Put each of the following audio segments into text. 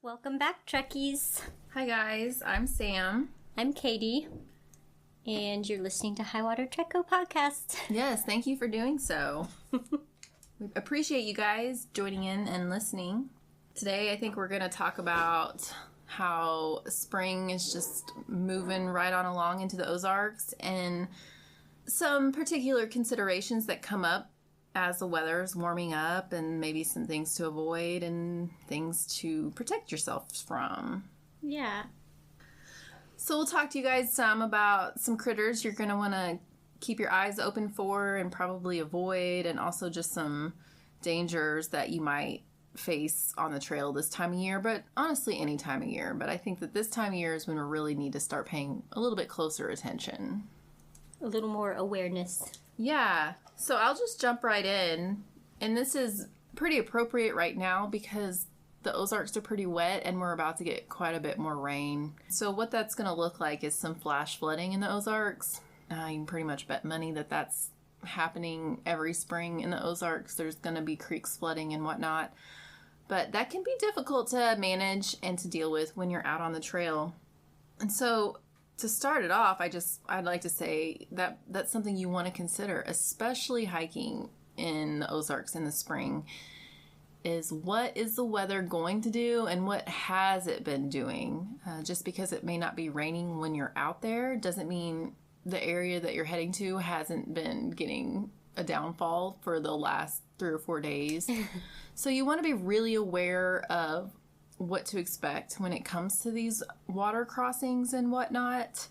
Welcome back, Trekkies. Hi guys, I'm Sam. I'm Katy, and you're listening to Highwater Trek Co podcast. Yes, thank you for doing so. We appreciate you guys joining in and listening. Today, I think we're going to talk about how spring is just moving right on along into the Ozarks and some particular considerations that come up as the weather is warming up, and maybe some things to avoid and things to protect yourselves from. Yeah. So we'll talk to you guys some about some critters you're going to want to keep your eyes open for and probably avoid, and also just some dangers that you might face on the trail this time of year, but honestly any time of year. But I think that this time of year is when we really need to start paying a little bit closer attention. A little more awareness. Yeah. So I'll just jump right in. And this is pretty appropriate right now because the Ozarks are pretty wet and we're about to get quite a bit more rain. So what that's going to look like is some flash flooding in the Ozarks. You can pretty much bet money that that's happening every spring in the Ozarks. There's going to be creeks flooding and whatnot. But that can be difficult to manage and to deal with when you're out on the trail. And so to start it off, I'd like to say that that's something you want to consider, especially hiking in the Ozarks in the spring, is what is the weather going to do and what has it been doing? Just because it may not be raining when you're out there doesn't mean the area that you're heading to hasn't been getting a downfall for the last 3 or 4 days. So you want to be really aware of what to expect when it comes to these water crossings and whatnot.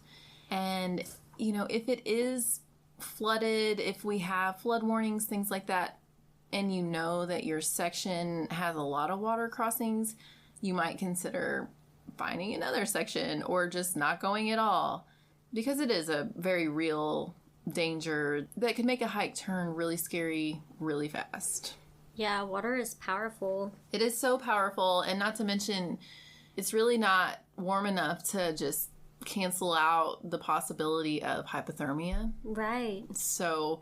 And, if it is flooded, if we have flood warnings, things like that, and you know that your section has a lot of water crossings, you might consider finding another section or just not going at all, because it is a very real danger that can make a hike turn really scary really fast. Yeah, water is powerful. It is so powerful, and not to mention, it's really not warm enough to just cancel out the possibility of hypothermia. Right. So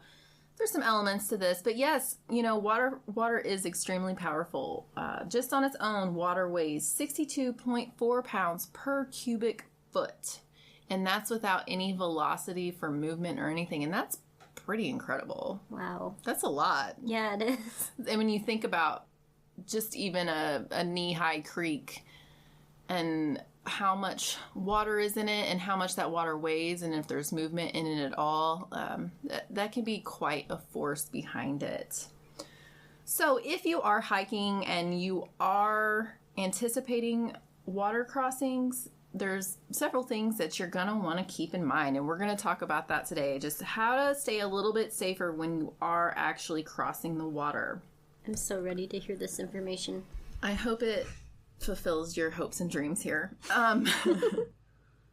there's some elements to this, but yes, water is extremely powerful. Just on its own, water weighs 62.4 pounds per cubic foot, and that's without any velocity for movement or anything, and that's pretty incredible. Wow. That's a lot. Yeah, it is. And when you think about just even a knee-high creek and how much water is in it and how much that water weighs and if there's movement in it at all, that can be quite a force behind it. So if you are hiking and you are anticipating water crossings, there's several things that you're going to want to keep in mind, and we're going to talk about that today, just how to stay a little bit safer when you are actually crossing the water. I'm so ready to hear this information. I hope it fulfills your hopes and dreams here.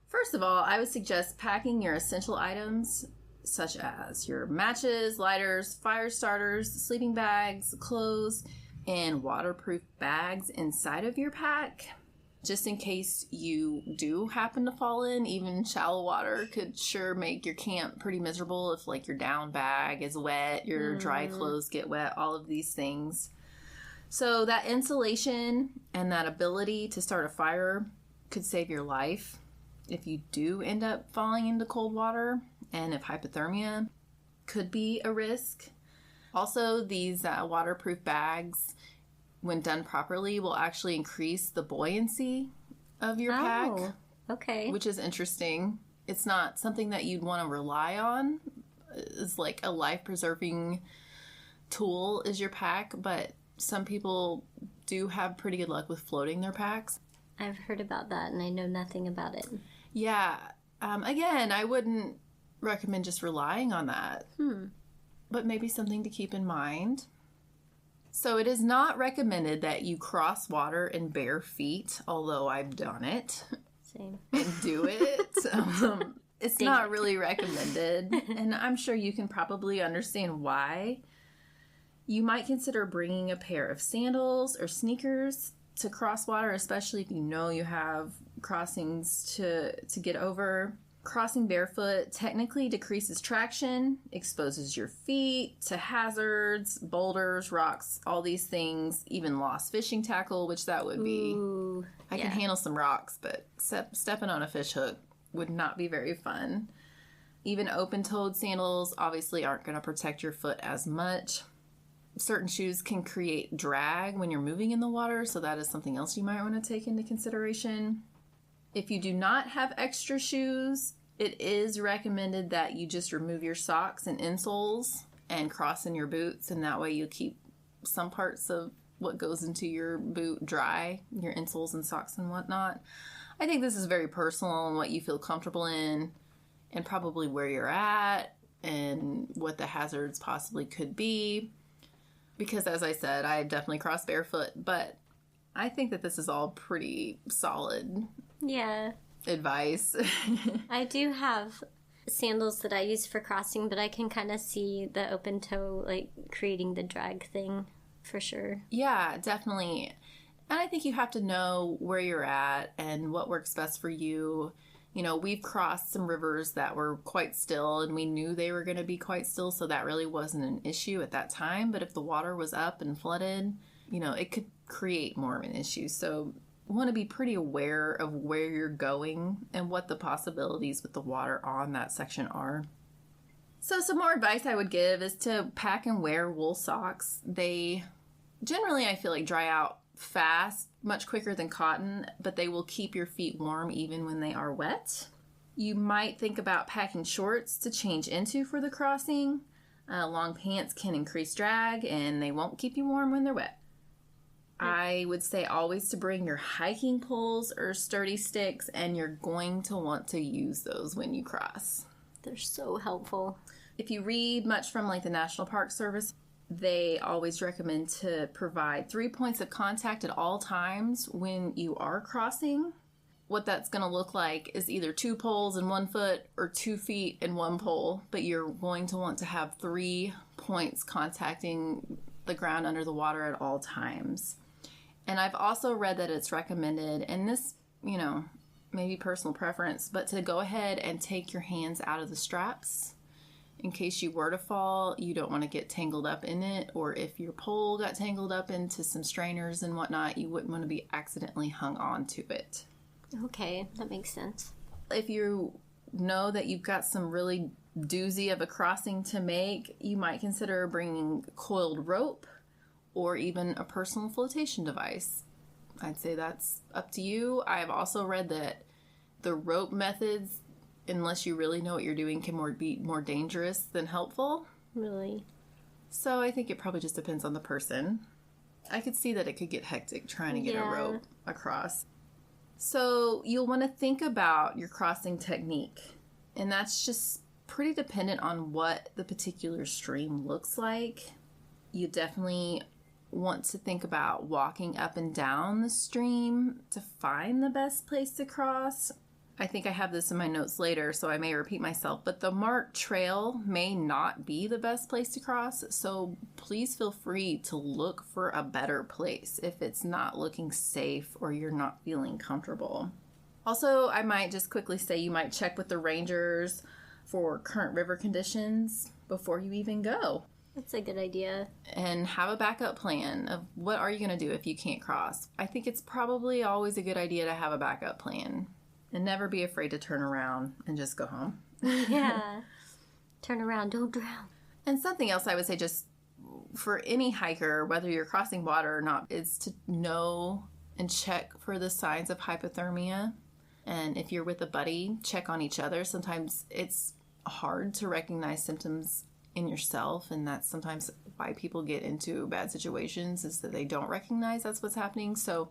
First of all, I would suggest packing your essential items, such as your matches, lighters, fire starters, sleeping bags, clothes, and waterproof bags inside of your pack. Just in case you do happen to fall in, even shallow water could sure make your camp pretty miserable if, your down bag is wet, your dry clothes get wet, all of these things. So that insulation and that ability to start a fire could save your life if you do end up falling into cold water, and if hypothermia could be a risk. Also, these waterproof bags, when done properly, will actually increase the buoyancy of your pack. Okay. Which is interesting. It's not something that you'd want to rely on. It's like a life-preserving tool is your pack, but some people do have pretty good luck with floating their packs. I've heard about that, and I know nothing about it. Yeah. Again, I wouldn't recommend just relying on that. But maybe something to keep in mind. So it is not recommended that you cross water in bare feet, although I've done it. Same. And do it. It's not really recommended, and I'm sure you can probably understand why. You might consider bringing a pair of sandals or sneakers to cross water, especially if you know you have crossings to get over. Crossing barefoot technically decreases traction, exposes your feet to hazards, boulders, rocks, all these things, even lost fishing tackle, which that would be. Ooh, I can handle some rocks, but stepping on a fish hook would not be very fun. Even open-toed sandals obviously aren't going to protect your foot as much. Certain shoes can create drag when you're moving in the water, so that is something else you might want to take into consideration. If you do not have extra shoes, it is recommended that you just remove your socks and insoles and cross in your boots, and that way you keep some parts of what goes into your boot dry, your insoles and socks and whatnot. I think this is very personal and what you feel comfortable in, and probably where you're at and what the hazards possibly could be. Because as I said, I definitely cross barefoot, but I think that this is all pretty solid advice. I do have sandals that I use for crossing, but I can kind of see the open toe, like, creating the drag thing for sure. Yeah, definitely. And I think you have to know where you're at and what works best for you. You know, we've crossed some rivers that were quite still, and we knew they were going to be quite still, so that really wasn't an issue at that time. But if the water was up and flooded, you know, it could create more of an issue. So you want to be pretty aware of where you're going and what the possibilities with the water on that section are. So some more advice I would give is to pack and wear wool socks. They generally, I feel like, dry out fast, much quicker than cotton, but they will keep your feet warm even when they are wet. You might think about packing shorts to change into for the crossing. Long pants can increase drag, and they won't keep you warm when they're wet. I would say always to bring your hiking poles or sturdy sticks, and you're going to want to use those when you cross. They're so helpful. If you read much from like the National Park Service, they always recommend to provide 3 points of contact at all times when you are crossing. What that's going to look like is either 2 poles in 1 foot or 2 feet in 1 pole, but you're going to want to have 3 points contacting the ground under the water at all times. And I've also read that it's recommended, and this, you know, maybe personal preference, but to go ahead and take your hands out of the straps. In case you were to fall, you don't want to get tangled up in it, or if your pole got tangled up into some strainers and whatnot, you wouldn't want to be accidentally hung on to it. Okay, that makes sense. If you know that you've got some really doozy of a crossing to make, you might consider bringing coiled rope or even a personal flotation device. I'd say that's up to you. I've also read that the rope methods, unless you really know what you're doing, can be more dangerous than helpful. Really? So I think it probably just depends on the person. I could see that it could get hectic trying to get a rope across. So you'll want to think about your crossing technique. And that's just pretty dependent on what the particular stream looks like. You definitely want to think about walking up and down the stream to find the best place to cross. I think I have this in my notes later, so I may repeat myself, but the marked trail may not be the best place to cross, so please feel free to look for a better place if it's not looking safe or you're not feeling comfortable. Also, I might just quickly say you might check with the rangers for current river conditions before you even go. That's a good idea. And have a backup plan of what are you going to do if you can't cross. I think it's probably always a good idea to have a backup plan. And never be afraid to turn around and just go home. Yeah. Turn around, don't drown. And something else I would say just for any hiker, whether you're crossing water or not, is to know and check for the signs of hypothermia. And if you're with a buddy, check on each other. Sometimes it's hard to recognize symptoms in yourself, and that's sometimes why people get into bad situations, is that they don't recognize that's what's happening. So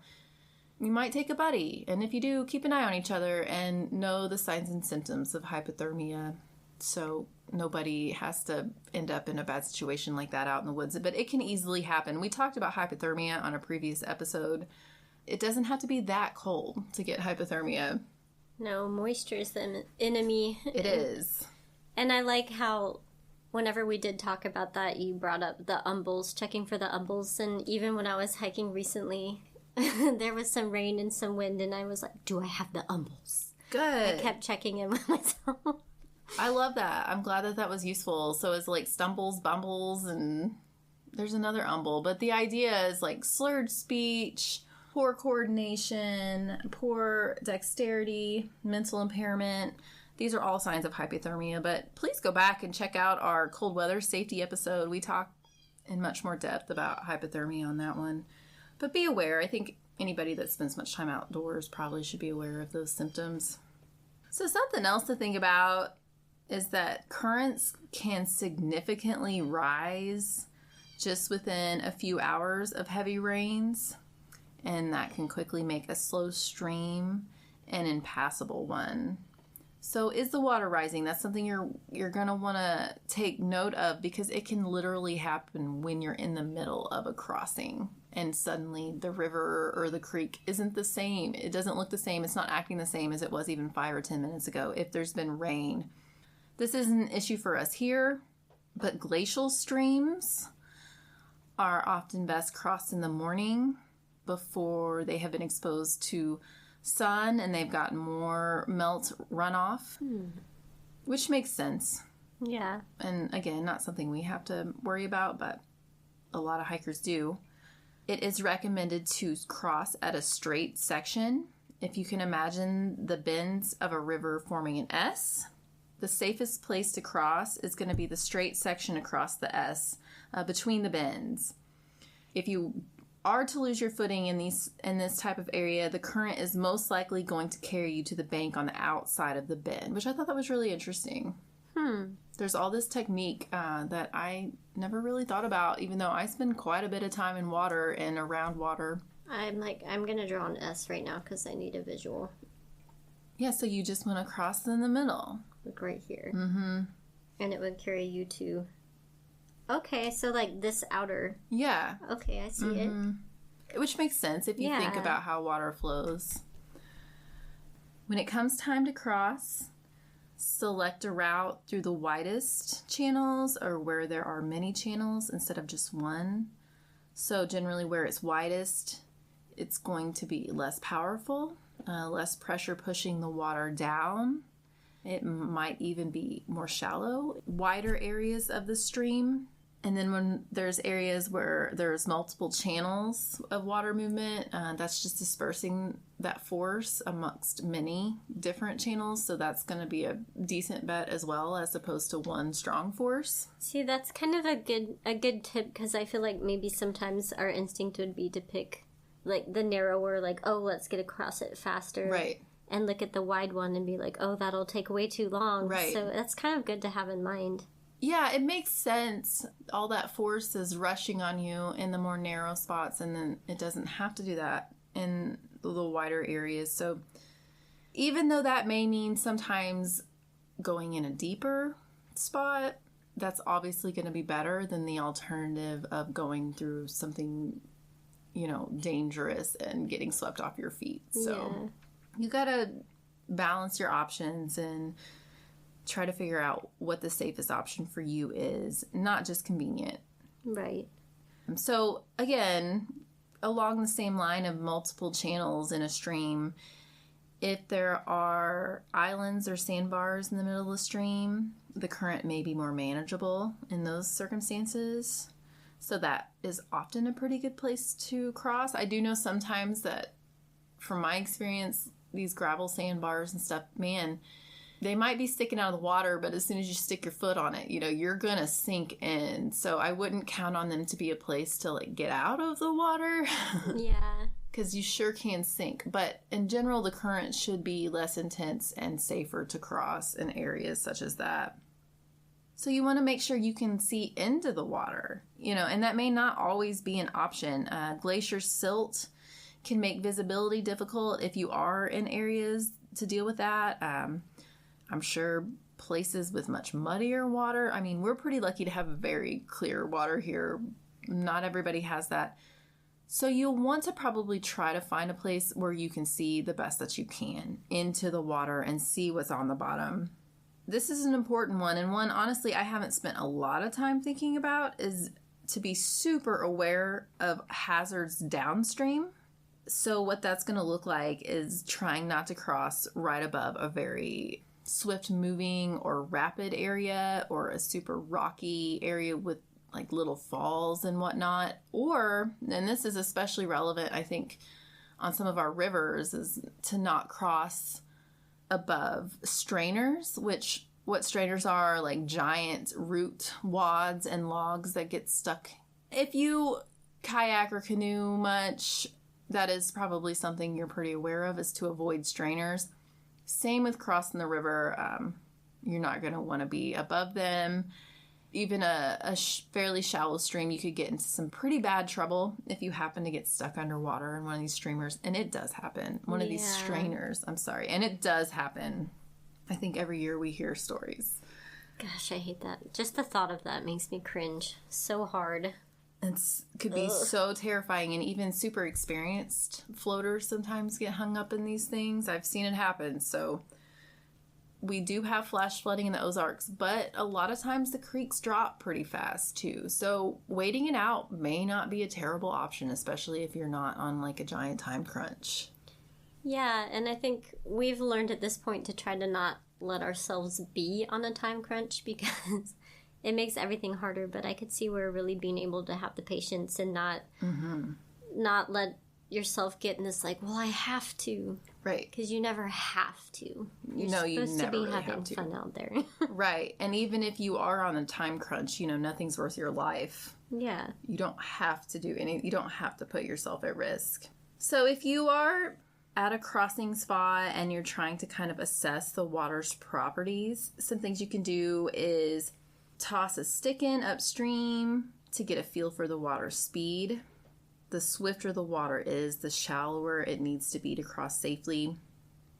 you might take a buddy, and if you do, keep an eye on each other and know the signs and symptoms of hypothermia so nobody has to end up in a bad situation like that out in the woods. But it can easily happen. We talked about hypothermia on a previous episode. It doesn't have to be that cold to get hypothermia. No, moisture is the enemy. It is. And I like how whenever we did talk about that, you brought up the umbles, checking for the umbles. And even when I was hiking recently, there was some rain and some wind, and I was like, do I have the umbles? Good. I kept checking in with myself. I love that. I'm glad that that was useful. So it's like stumbles, bumbles, and there's another umble. But the idea is like slurred speech, poor coordination, poor dexterity, mental impairment. These are all signs of hypothermia. But please go back and check out our cold weather safety episode. We talk in much more depth about hypothermia on that one. But be aware. I think anybody that spends much time outdoors probably should be aware of those symptoms. So something else to think about is that currents can significantly rise just within a few hours of heavy rains, and that can quickly make a slow stream an impassable one. So is the water rising? That's something you're going to want to take note of, because it can literally happen when you're in the middle of a crossing and suddenly the river or the creek isn't the same. It doesn't look the same. It's not acting the same as it was even 5 or 10 minutes ago if there's been rain. This isn't an issue for us here, but glacial streams are often best crossed in the morning before they have been exposed to sun and they've got more melt runoff, which makes sense. Yeah. And again, not something we have to worry about, but a lot of hikers do. It is recommended to cross at a straight section. If you can imagine the bends of a river forming an S, the safest place to cross is going to be the straight section across the S between the bends. If you are to lose your footing in this type of area, the current is most likely going to carry you to the bank on the outside of the bend, which I thought that was really interesting. There's all this technique that I never really thought about, even though I spend quite a bit of time in water and around water. I'm going to draw an S right now because I need a visual. Yeah, so you just want to cross in the middle. Like right here. Mm-hmm. And it would carry you to... Okay, so like this outer... Yeah. Okay, I see it. Which makes sense if you think about how water flows. When it comes time to cross, select a route through the widest channels or where there are many channels instead of just one. So generally where it's widest, it's going to be less powerful, less pressure pushing the water down. It might even be more shallow, wider areas of the stream. And then when there's areas where there's multiple channels of water movement, that's just dispersing that force amongst many different channels. So that's going to be a decent bet as well, as opposed to one strong force. See, that's kind of a good tip, because I feel like maybe sometimes our instinct would be to pick like the narrower, like, oh, let's get across it faster. Right. And look at the wide one and be like, oh, that'll take way too long. Right. So that's kind of good to have in mind. Yeah, it makes sense. All that force is rushing on you in the more narrow spots, and then it doesn't have to do that in the little wider areas. So even though that may mean sometimes going in a deeper spot, that's obviously going to be better than the alternative of going through something, dangerous and getting swept off your feet. So you got to balance your options and try to figure out what the safest option for you is, not just convenient. Right. So again, along the same line of multiple channels in a stream, if there are islands or sandbars in the middle of the stream, the current may be more manageable in those circumstances. So that is often a pretty good place to cross. I do know sometimes that, from my experience, these gravel sandbars and stuff, man, they might be sticking out of the water, but as soon as you stick your foot on it, you're going to sink in. So I wouldn't count on them to be a place to get out of the water. Yeah. Because you sure can sink. But in general, the current should be less intense and safer to cross in areas such as that. So you want to make sure you can see into the water, and that may not always be an option. Glacier silt can make visibility difficult if you are in areas to deal with that. I'm sure places with much muddier water. I mean, we're pretty lucky to have very clear water here. Not everybody has that. So you'll want to probably try to find a place where you can see the best that you can into the water and see what's on the bottom. This is an important one, and one, honestly, I haven't spent a lot of time thinking about, is to be super aware of hazards downstream. So what that's going to look like is trying not to cross right above a very swift moving or rapid area or a super rocky area with like little falls and whatnot. Or, and this is especially relevant, I think, on some of our rivers, is to not cross above strainers, which what strainers are like giant root wads and logs that get stuck. If you kayak or canoe much, that is probably something you're pretty aware of, is to avoid strainers. Same with crossing the river. You're not going to want to be above them. Even a fairly shallow stream, you could get into some pretty bad trouble if you happen to get stuck underwater in one of these streamers. And it does happen. One of these strainers. I'm sorry. And it does happen. I think every year we hear stories. Gosh, I hate that. Just the thought of that makes me cringe so hard. It could be so terrifying, and even super experienced floaters sometimes get hung up in these things. I've seen it happen. So we do have flash flooding in the Ozarks, but a lot of times the creeks drop pretty fast too. So waiting it out may not be a terrible option, especially if you're not on like a giant time crunch. Yeah, and I think we've learned at this point to try to not let ourselves be on a time crunch because it makes everything harder. But I could see where really being able to have the patience and not let yourself get in this like, well, I have to. Right. Because you never have to. You supposed to be really having fun out there. Right. And even if you are on a time crunch, nothing's worth your life. Yeah. You don't have to you don't have to put yourself at risk. So if you are at a crossing spot and you're trying to kind of assess the water's properties, some things you can do is toss a stick in upstream to get a feel for the water's speed. The swifter the water is, the shallower it needs to be to cross safely.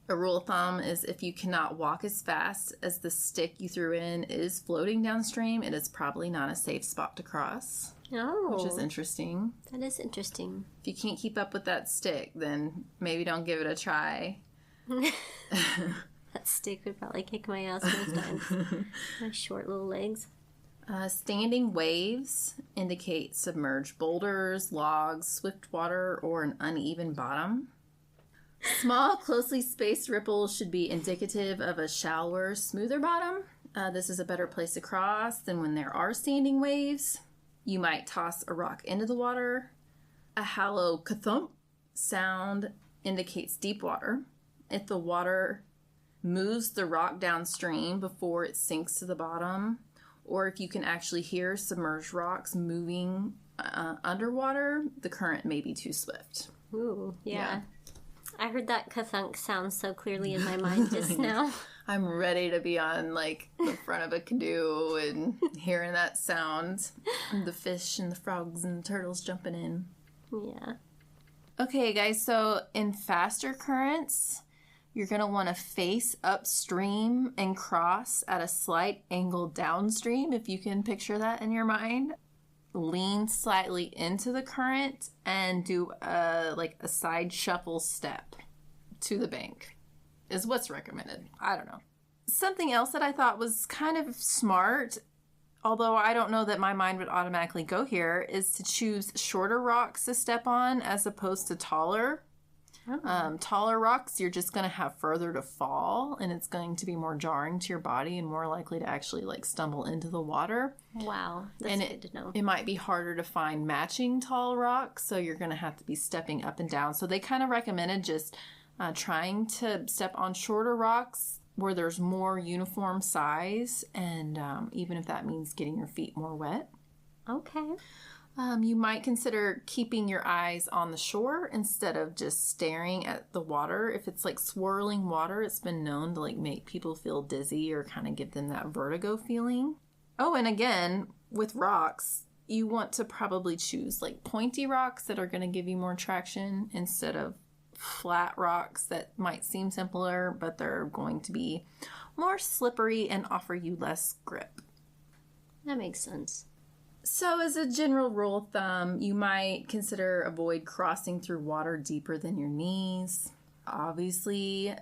A rule of thumb is if you cannot walk as fast as the stick you threw in is floating downstream, it is probably not a safe spot to cross. Oh. Which is interesting. That is interesting. If you can't keep up with that stick, then maybe don't give it a try. That stick would probably kick my ass most times. My short little legs. Standing waves indicate submerged boulders, logs, swift water, or an uneven bottom. Small, closely spaced ripples should be indicative of a shallower, smoother bottom. This is a better place to cross than when there are standing waves. You might toss a rock into the water. A hollow ka-thump sound indicates deep water. If the water moves the rock downstream before it sinks to the bottom, or if you can actually hear submerged rocks moving underwater, the current may be too swift. Ooh, yeah. I heard that ka-thunk sound so clearly in my mind just now. I'm ready to be on, like, the front of a canoe and hearing that sound. And the fish and the frogs and the turtles jumping in. Yeah. Okay, guys, so in faster currents, you're going to want to face upstream and cross at a slight angle downstream, if you can picture that in your mind. Lean slightly into the current and do a side shuffle step to the bank is what's recommended. I don't know. Something else that I thought was kind of smart, although I don't know that my mind would automatically go here, is to choose shorter rocks to step on as opposed to taller. Taller rocks, you're just going to have further to fall, and it's going to be more jarring to your body and more likely to actually stumble into the water. Wow, that's good to know. It might be harder to find matching tall rocks, so you're going to have to be stepping up and down. So they kind of recommended just trying to step on shorter rocks where there's more uniform size, and even if that means getting your feet more wet. Okay. You might consider keeping your eyes on the shore instead of just staring at the water. If it's swirling water, it's been known to make people feel dizzy or kind of give them that vertigo feeling. Oh, and again, with rocks, you want to probably choose pointy rocks that are going to give you more traction instead of flat rocks that might seem simpler, but they're going to be more slippery and offer you less grip. That makes sense. So as a general rule of thumb, you might consider avoid crossing through water deeper than your knees. Obviously,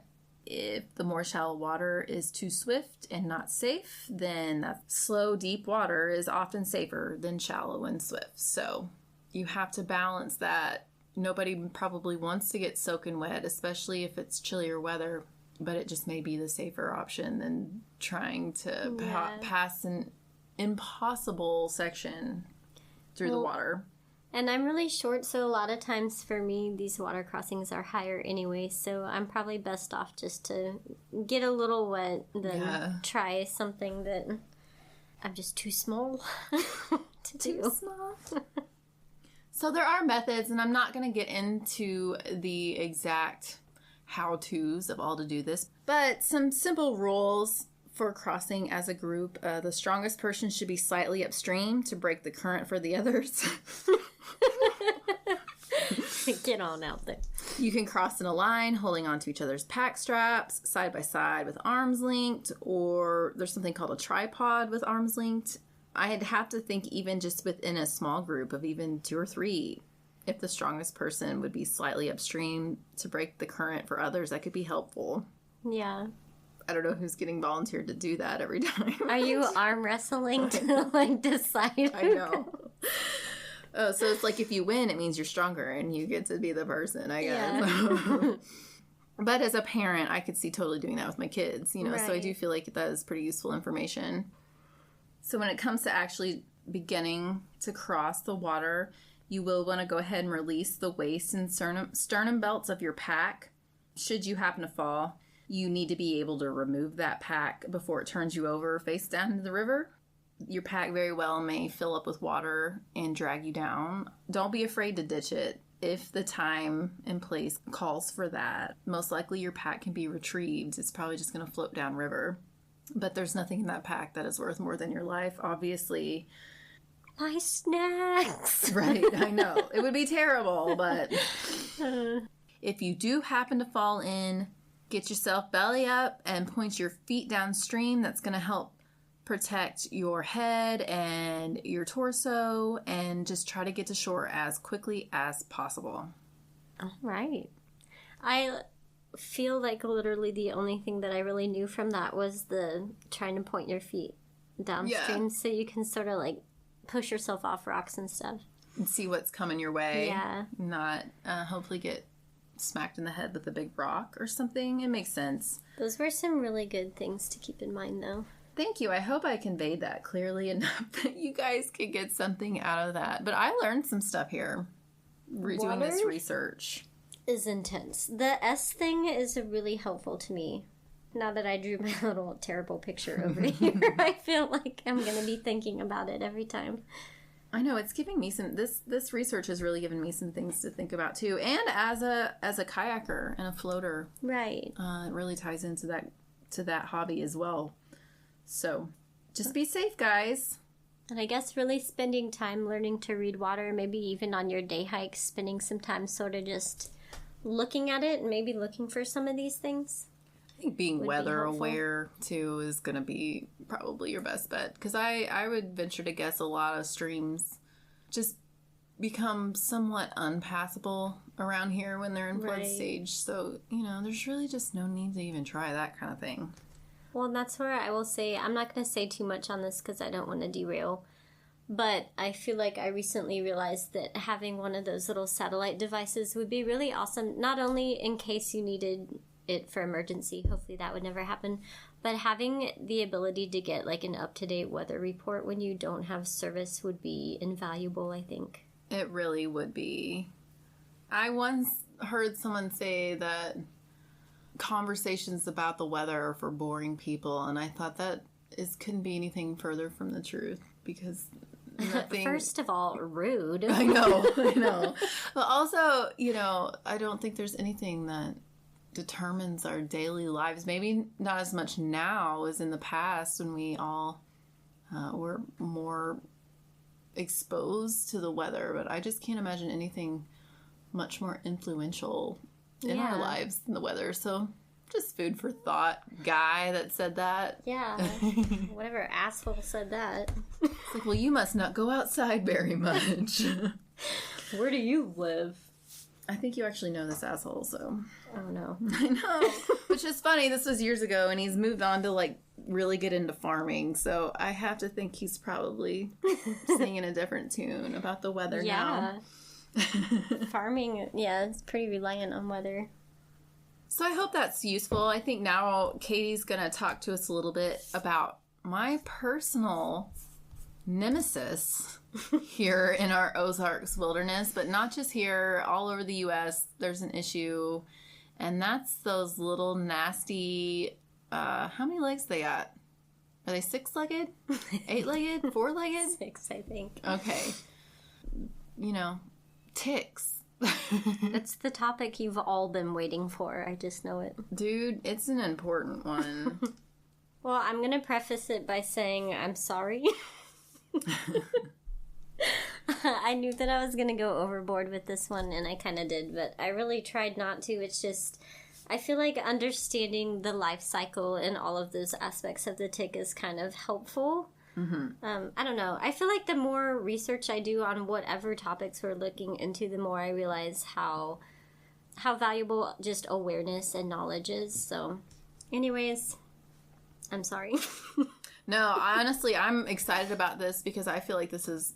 if the more shallow water is too swift and not safe, then that slow, deep water is often safer than shallow and swift. So you have to balance that Nobody probably wants to get soaking wet, especially if it's chillier weather, but it just may be the safer option than trying to pass an impossible section through the water. And I'm really short, so a lot of times for me, these water crossings are higher anyway, so I'm probably best off just to get a little wet than try something that I'm just too small to do. Too small. So there are methods, and I'm not going to get into the exact how-tos of all to do this, but some simple rules for crossing as a group. The strongest person should be slightly upstream to break the current for the others. Get on out there. You can cross in a line, holding onto each other's pack straps, side by side with arms linked, or there's something called a tripod with arms linked. I'd have to think even just within a small group of even 2 or 3, if the strongest person would be slightly upstream to break the current for others, that could be helpful. Yeah. I don't know who's getting volunteered to do that every time. Are you arm wrestling to like decide? I know. Oh, so it's like if you win, it means you're stronger and you get to be the person, I guess. Yeah. But as a parent, I could see totally doing that with my kids, you know, right. So I do feel like that is pretty useful information. So when it comes to actually beginning to cross the water, you will want to go ahead and release the waist and sternum belts of your pack. Should you happen to fall, you need to be able to remove that pack before it turns you over face down into the river. Your pack very well may fill up with water and drag you down. Don't be afraid to ditch it if the time and place calls for that. Most likely your pack can be retrieved. It's probably just going to float down river. But there's nothing in that pack that is worth more than your life, obviously. My snacks! Right, I know. It would be terrible, but if you do happen to fall in, get yourself belly up and point your feet downstream. That's going to help protect your head and your torso, and just try to get to shore as quickly as possible. All right. I feel like literally the only thing that I really knew from that was the trying to point your feet downstream so you can sort of like push yourself off rocks and stuff. And see what's coming your way. Yeah. Not hopefully get smacked in the head with a big rock or something. It makes sense. Those were some really good things to keep in mind, though. Thank you. I hope I conveyed that clearly enough that you guys could get something out of that. But I learned some stuff here doing this research. Is intense. The S thing is really helpful to me. Now that I drew my little terrible picture over here, I feel like I'm going to be thinking about it every time. I know, it's giving me some, this research has really given me some things to think about too. And as a kayaker and a floater. Right. It really ties into that hobby as well. So just be safe, guys. And I guess really spending time learning to read water, maybe even on your day hikes, spending some time sort of just looking at it and maybe looking for some of these things. I think being weather aware too is going to be probably your best bet, because I would venture to guess a lot of streams just become somewhat unpassable around here when they're in flood stage. So, you know, there's really just no need to even try that kind of thing. Well, that's where I will say, I'm not going to say too much on this because I don't want to derail, but I feel like I recently realized that having one of those little satellite devices would be really awesome, not only in case you needed it for emergency, hopefully that would never happen, but having the ability to get like an up-to-date weather report when you don't have service would be invaluable, I think. It really would be. I once heard someone say that conversations about the weather are for boring people, and I thought that couldn't be anything further from the truth, because nothing... First of all, rude. I know. But also, you know, I don't think there's anything that determines our daily lives. Maybe not as much now as in the past when we all were more exposed to the weather, but I just can't imagine anything much more influential in our lives than the weather. So just food for thought, guy that said that. Yeah. Whatever asshole said that. It's like, well, you must not go outside very much. Where do you live? I think you actually know this asshole, so. Oh, no. I know. Which is funny. This was years ago, and he's moved on to, like, really get into farming. So I have to think he's probably singing a different tune about the weather now. Farming, yeah, it's pretty reliant on weather. So I hope that's useful. I think now Katie's going to talk to us a little bit about my personal nemesis here in our Ozarks wilderness, but not just here, all over the U.S. There's an issue, and that's those little nasty, how many legs they got? Are they 6-legged? 8-legged? 4-legged? 6, I think. Okay. Ticks. It's the topic you've all been waiting for. I just know it. Dude, it's an important one. Well, I'm going to preface it by saying I'm sorry. I knew that I was going to go overboard with this one, and I kind of did, but I really tried not to. It's just, I feel like understanding the life cycle and all of those aspects of the tick is kind of helpful. Mm-hmm. I don't know. I feel like the more research I do on whatever topics we're looking into, the more I realize how valuable just awareness and knowledge is. So, anyways, I'm sorry. No, honestly, I'm excited about this because I feel like this is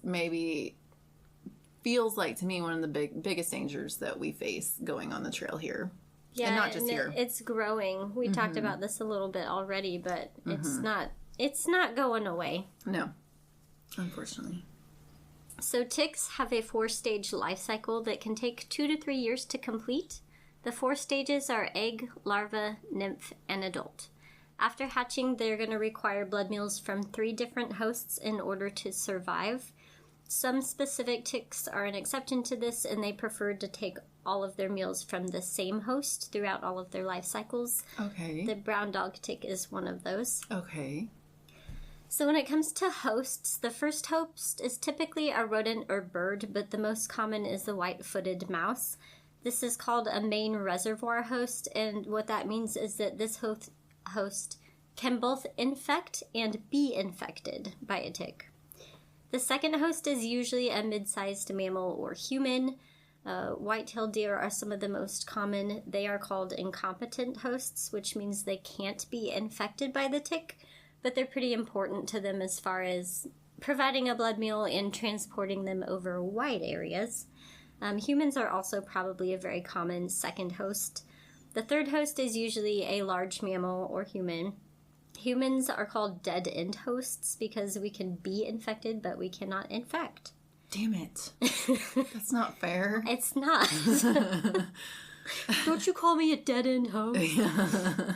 feels like to me one of the biggest dangers that we face going on the trail here. Yeah, and not just here. It's growing. We talked about this a little bit already, but it's not going away. No, unfortunately. So ticks have a 4-stage life cycle that can take 2 to 3 years to complete. The 4 stages are egg, larva, nymph, and adult. After hatching, they're going to require blood meals from 3 different hosts in order to survive. Some specific ticks are an exception to this, and they prefer to take all of their meals from the same host throughout all of their life cycles. Okay. The brown dog tick is one of those. Okay. So when it comes to hosts, the first host is typically a rodent or bird, but the most common is the white-footed mouse. This is called a main reservoir host, and what that means is that this host can both infect and be infected by a tick. The second host is usually a mid-sized mammal or human. White-tailed deer are some of the most common. They are called incompetent hosts, which means they can't be infected by the tick, but they're pretty important to them as far as providing a blood meal and transporting them over wide areas. Humans are also probably a very common second host. The third host is usually a large mammal or human. Humans are called dead-end hosts because we can be infected, but we cannot infect. Damn it. That's not fair. It's not. Don't you call me a dead-end host? Yeah.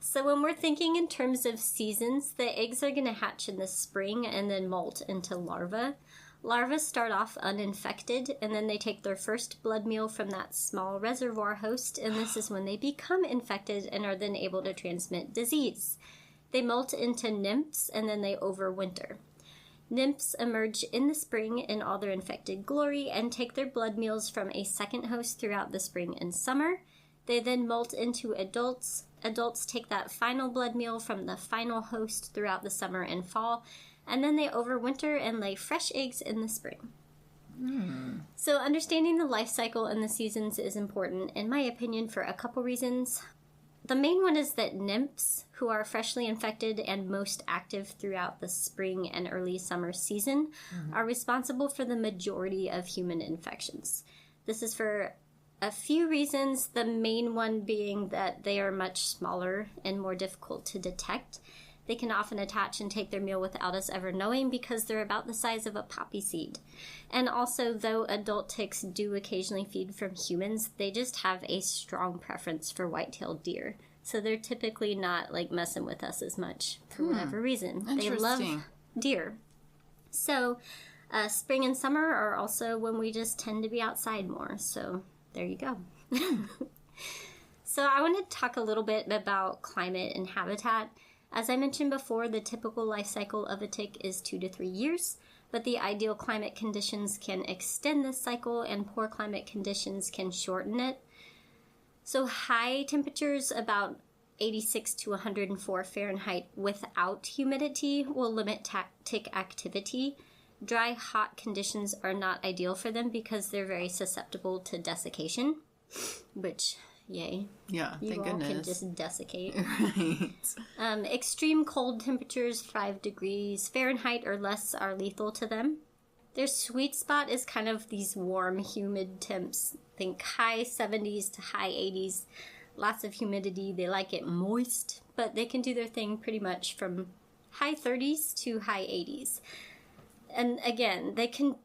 So when we're thinking in terms of seasons, the eggs are going to hatch in the spring and then molt into larvae. Larvae start off uninfected, and then they take their first blood meal from that small reservoir host, and this is when they become infected and are then able to transmit disease. They molt into nymphs, and then they overwinter. Nymphs emerge in the spring in all their infected glory and take their blood meals from a second host throughout the spring and summer. They then molt into adults. Adults take that final blood meal from the final host throughout the summer and fall, and then they overwinter and lay fresh eggs in the spring. So understanding the life cycle and the seasons is important, in my opinion, for a couple reasons. The main one is that nymphs, who are freshly infected and most active throughout the spring and early summer season, are responsible for the majority of human infections. This is for a few reasons, the main one being that they are much smaller and more difficult to detect. They can often attach and take their meal without us ever knowing because they're about the size of a poppy seed. And also, though adult ticks do occasionally feed from humans, they just have a strong preference for white-tailed deer. So they're typically not, messing with us as much for whatever reason. They love deer. So, spring and summer are also when we just tend to be outside more. So, there you go. So, I want to talk a little bit about climate and habitat. As I mentioned before, the typical life cycle of a tick is 2 to 3 years, but the ideal climate conditions can extend this cycle and poor climate conditions can shorten it. So high temperatures, about 86 to 104 Fahrenheit without humidity, will limit tick activity. Dry, hot conditions are not ideal for them because they're very susceptible to desiccation, which... Yay. Yeah, thank goodness. You all can just desiccate. Right. Extreme cold temperatures, 5 degrees Fahrenheit or less, are lethal to them. Their sweet spot is kind of these warm, humid temps. Think high 70s to high 80s. Lots of humidity. They like it moist, but they can do their thing pretty much from high 30s to high 80s. And again, they can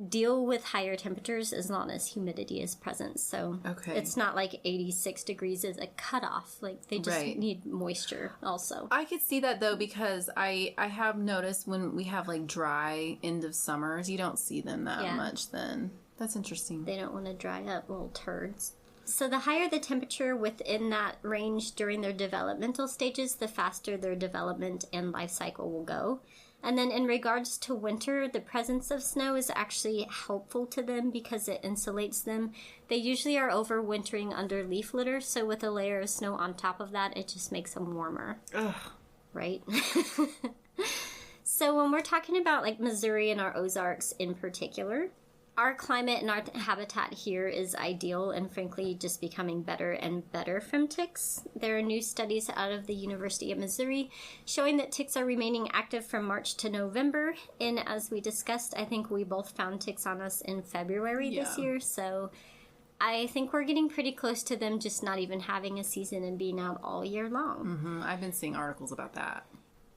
deal with higher temperatures as long as humidity is present. So it's not like 86 degrees is a cutoff. Like, they just need moisture also. I could see that, though, because I have noticed when we have, like, dry end of summers, you don't see them that much then. That's interesting. They don't want to dry up, little turds. So the higher the temperature within that range during their developmental stages, the faster their development and life cycle will go. And then in regards to winter, the presence of snow is actually helpful to them because it insulates them. They usually are overwintering under leaf litter, so with a layer of snow on top of that, it just makes them warmer. Ugh. Right? So when we're talking about, like, Missouri and our Ozarks in particular, our climate and our habitat here is ideal and, frankly, just becoming better and better from ticks. There are new studies out of the University of Missouri showing that ticks are remaining active from March to November. And as we discussed, I think we both found ticks on us in February this year. So I think we're getting pretty close to them just not even having a season and being out all year long. Mm-hmm. I've been seeing articles about that.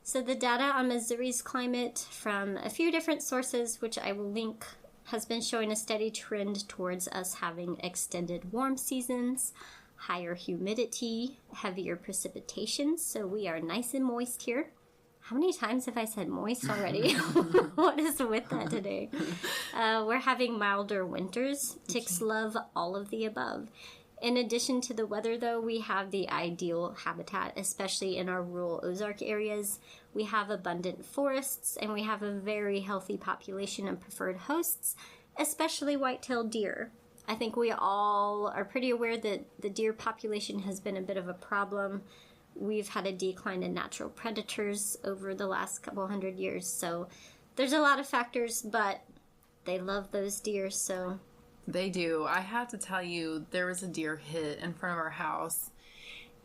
So the data on Missouri's climate from a few different sources, which I will link, has been showing a steady trend towards us having extended warm seasons, higher humidity, heavier precipitation, so we are nice and moist here. How many times have I said moist already? What is with that today? We're having milder winters. Ticks love all of the above. In addition to the weather, though, we have the ideal habitat, especially in our rural Ozark areas. We have abundant forests, and we have a very healthy population of preferred hosts, especially white-tailed deer. I think we all are pretty aware that the deer population has been a bit of a problem. We've had a decline in natural predators over the last couple hundred years, so there's a lot of factors, but they love those deer, so... They do. I have to tell you, there was a deer hit in front of our house,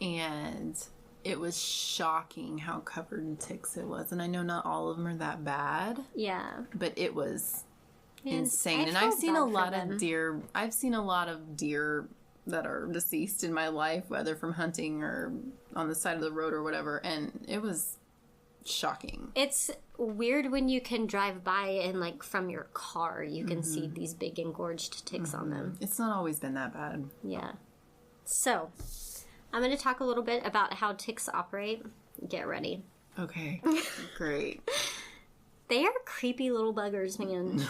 and it was shocking how covered in ticks it was. And I know not all of them are that bad. Yeah. But it was insane. And I've seen a lot of deer. I've seen a lot of deer that are deceased in my life, whether from hunting or on the side of the road or whatever. And it was shocking. It's weird when you can drive by and, like, from your car you can see these big engorged ticks on them. It's not always been that bad. Yeah. So, I'm going to talk a little bit about how ticks operate. Get ready. Okay. Great. They are creepy little buggers, man.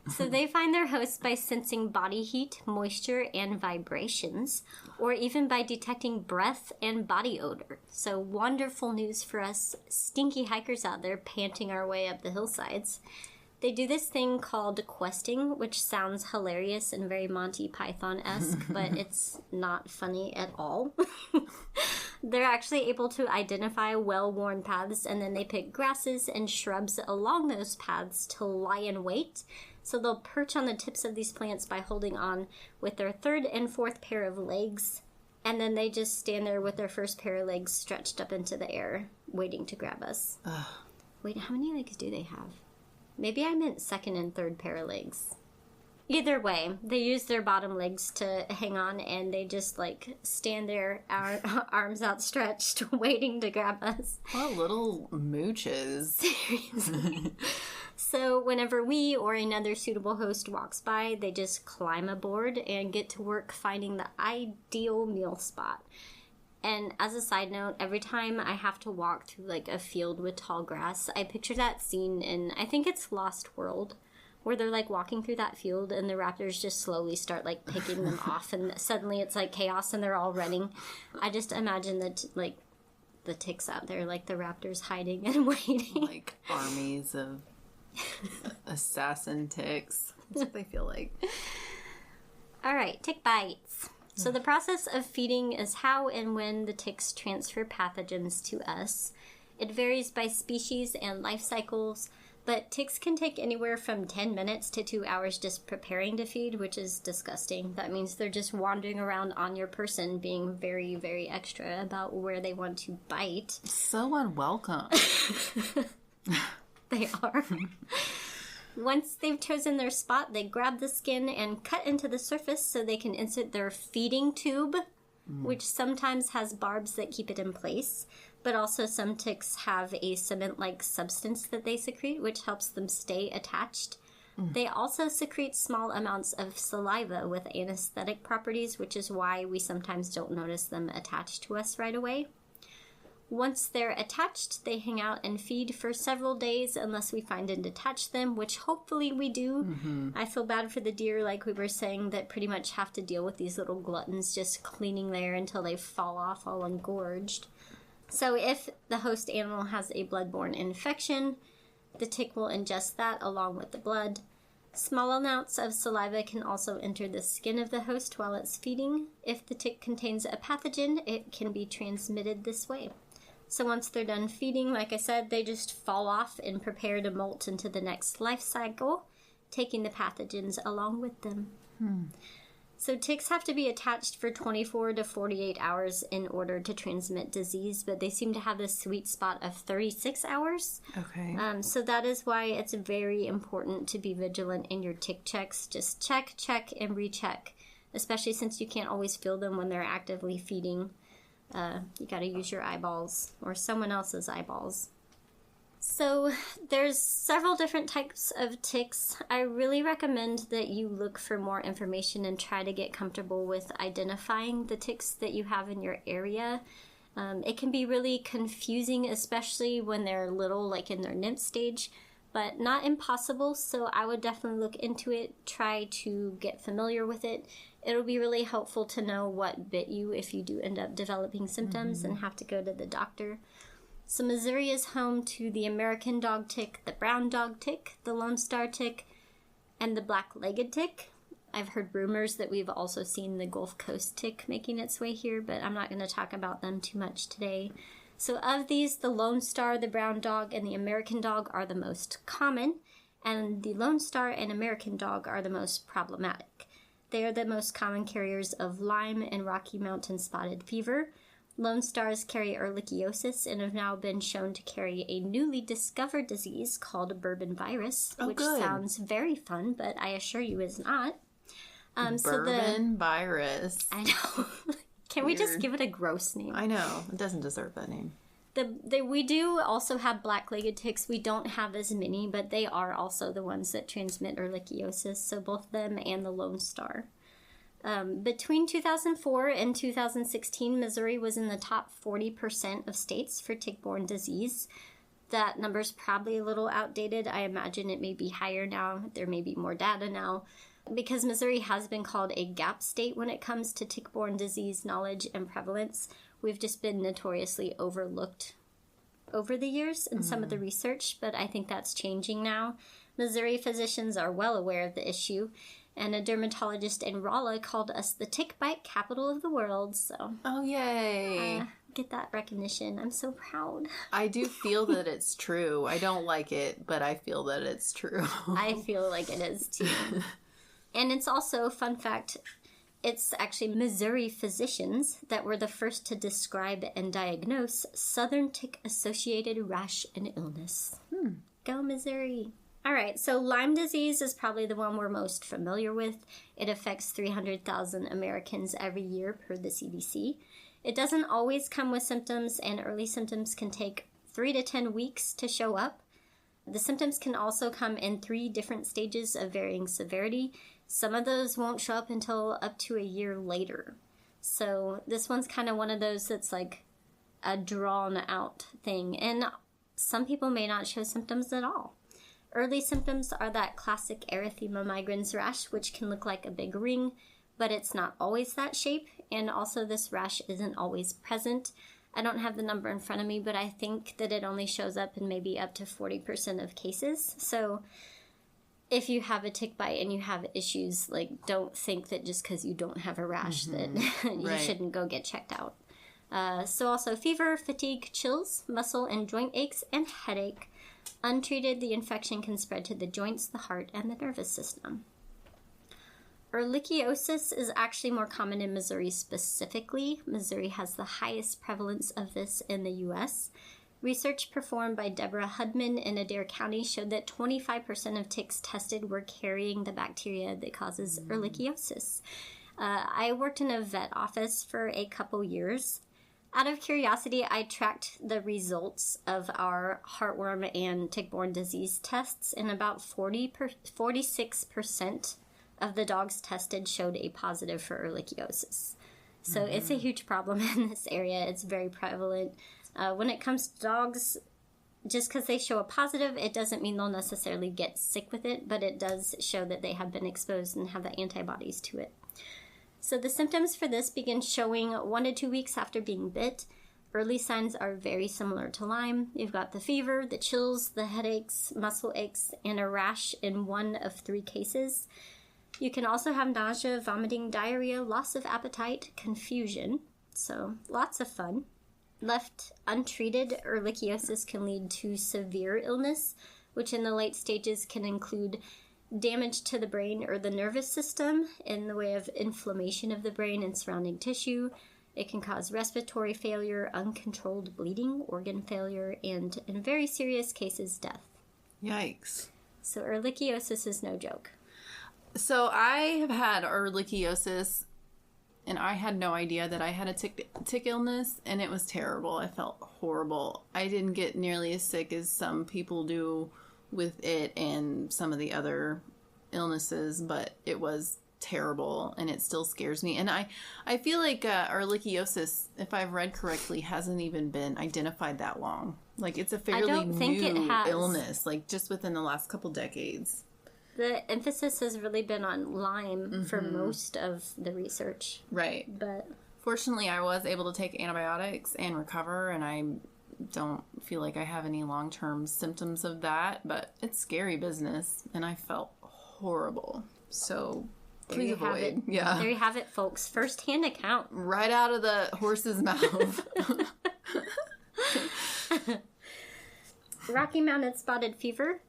So they find their hosts by sensing body heat, moisture, and vibrations, or even by detecting breath and body odor. So wonderful news for us stinky hikers out there panting our way up the hillsides. They do this thing called questing, which sounds hilarious and very Monty Python-esque, but it's not funny at all. They're actually able to identify well-worn paths, and then they pick grasses and shrubs along those paths to lie in wait. So they'll perch on the tips of these plants by holding on with their third and fourth pair of legs, and then they just stand there with their first pair of legs stretched up into the air, waiting to grab us. Ugh. Wait, how many legs do they have? Maybe I meant second and third pair of legs. Either way, they use their bottom legs to hang on, and they just, like, stand there, arms outstretched, waiting to grab us. What little mooches. Seriously. So whenever we or another suitable host walks by, they just climb aboard and get to work finding the ideal meal spot. And as a side note, every time I have to walk through, like, a field with tall grass, I picture that scene in, I think it's Lost World, where they're, like, walking through that field and the raptors just slowly start, like, picking them off, and suddenly it's, like, chaos and they're all running. I just imagine that, like, the ticks out there, like, the raptors hiding and waiting. Like armies of assassin ticks. That's what they feel like. All right, tick bites. So the process of feeding is how and when the ticks transfer pathogens to us. It varies by species and life cycles, but ticks can take anywhere from 10 minutes to 2 hours just preparing to feed, which is disgusting. That means they're just wandering around on your person, being very, very extra about where they want to bite. So unwelcome. They are. Once they've chosen their spot, they grab the skin and cut into the surface so they can insert their feeding tube, which sometimes has barbs that keep it in place. But also some ticks have a cement-like substance that they secrete, which helps them stay attached. They also secrete small amounts of saliva with anesthetic properties, which is why we sometimes don't notice them attached to us right away. Once they're attached, they hang out and feed for several days unless we find and detach them, which hopefully we do. I feel bad for the deer, like we were saying, that pretty much have to deal with these little gluttons just cleaning there until they fall off all engorged. So if the host animal has a bloodborne infection, the tick will ingest that along with the blood. Small amounts of saliva can also enter the skin of the host while it's feeding. If the tick contains a pathogen, it can be transmitted this way. So once they're done feeding, like I said, they just fall off and prepare to molt into the next life cycle, taking the pathogens along with them. So ticks have to be attached for 24 to 48 hours in order to transmit disease, but they seem to have this sweet spot of 36 hours. Okay. So that is why it's very important to be vigilant in your tick checks. Just check, and recheck, especially since you can't always feel them when they're actively feeding. You gotta use your eyeballs or someone else's eyeballs. So there's several different types of ticks. I really recommend that you look for more information and try to get comfortable with identifying the ticks that you have in your area. It can be really confusing, especially when they're little, like in their nymph stage, but not impossible. So I would definitely look into it, try to get familiar with it. It'll be really helpful to know what bit you if you do end up developing symptoms and have to go to the doctor. So Missouri is home to the American dog tick, the brown dog tick, the Lone Star tick, and the black-legged tick. I've heard rumors that we've also seen the Gulf Coast tick making its way here, but I'm not going to talk about them too much today. So of these, the Lone Star, the brown dog, and the American dog are the most common, and the Lone Star and American dog are the most problematic. They are the most common carriers of Lyme and Rocky Mountain spotted fever. Lone Stars carry ehrlichiosis and have now been shown to carry a newly discovered disease called bourbon virus, which sounds very fun, but I assure you is not. Bourbon virus. I know. Can we just give it a gross name? I know. It doesn't deserve that name. We do also have black-legged ticks. We don't have as many, but they are also the ones that transmit ehrlichiosis, so both them and the Lone Star. Between 2004 and 2016, Missouri was in the top 40% of states for tick-borne disease. That number's probably a little outdated. I imagine it may be higher now. There may be more data now. Because Missouri has been called a gap state when it comes to tick-borne disease knowledge and prevalence, we've just been notoriously overlooked over the years in some of the research, but I think that's changing now. Missouri physicians are well aware of the issue, and a dermatologist in Rolla called us the tick bite capital of the world, so... Oh, yay! Get that recognition. I'm so proud. I do feel that it's true. I don't like it, but I feel that it's true. I feel like it is, too. And it's also, fun fact, it's actually Missouri physicians that were the first to describe and diagnose southern tick-associated rash and illness. Go Missouri! All right, so Lyme disease is probably the one we're most familiar with. It affects 300,000 Americans every year per the CDC. It doesn't always come with symptoms, and early symptoms can take 3 to 10 weeks to show up. The symptoms can also come in 3 different stages of varying severity. Some of those won't show up until up to a year later. So this one's kind of one of those that's like a drawn-out thing, and some people may not show symptoms at all. Early symptoms are that classic erythema migrans rash, which can look like a big ring, but it's not always that shape, and also this rash isn't always present. I don't have the number in front of me, but I think that it only shows up in maybe up to 40% of cases. So if you have a tick bite and you have issues, like, don't think that just because you don't have a rash that you shouldn't go get checked out. So also fever, fatigue, chills, muscle and joint aches, and headache. Untreated, the infection can spread to the joints, the heart, and the nervous system. Ehrlichiosis is actually more common in Missouri specifically. Missouri has the highest prevalence of this in the U.S. Research performed by Deborah Hudman in Adair County showed that 25% of ticks tested were carrying the bacteria that causes ehrlichiosis. I worked in a vet office for a couple years. Out of curiosity, I tracked the results of our heartworm and tick-borne disease tests, and about 46% of the dogs tested showed a positive for ehrlichiosis. So it's a huge problem in this area. It's very prevalent. When it comes to dogs, just because they show a positive, it doesn't mean they'll necessarily get sick with it, but it does show that they have been exposed and have the antibodies to it. So the symptoms for this begin showing 1 to 2 weeks after being bit. Early signs are very similar to Lyme. You've got the fever, the chills, the headaches, muscle aches, and a rash in 1 of 3 cases. You can also have nausea, vomiting, diarrhea, loss of appetite, confusion. So lots of fun. Left untreated, ehrlichiosis can lead to severe illness, which in the late stages can include damage to the brain or the nervous system in the way of inflammation of the brain and surrounding tissue. It can cause respiratory failure, uncontrolled bleeding, organ failure, and in very serious cases, death. Yikes. So ehrlichiosis is no joke. So I have had ehrlichiosis, and I had no idea that I had a tick illness, and it was terrible. I felt horrible. I didn't get nearly as sick as some people do with it and some of the other illnesses, but it was terrible, and it still scares me. And I feel like ehrlichiosis, if I've read correctly, hasn't even been identified that long. Like, it's a fairly new illness, like just within the last couple decades. The emphasis has really been on Lyme for most of the research. Right. But fortunately, I was able to take antibiotics and recover, and I don't feel like I have any long-term symptoms of that, but it's scary business, and I felt horrible. So please avoid. Yeah. There you have it, folks. First-hand account. Right out of the horse's mouth. Rocky Mountain spotted fever.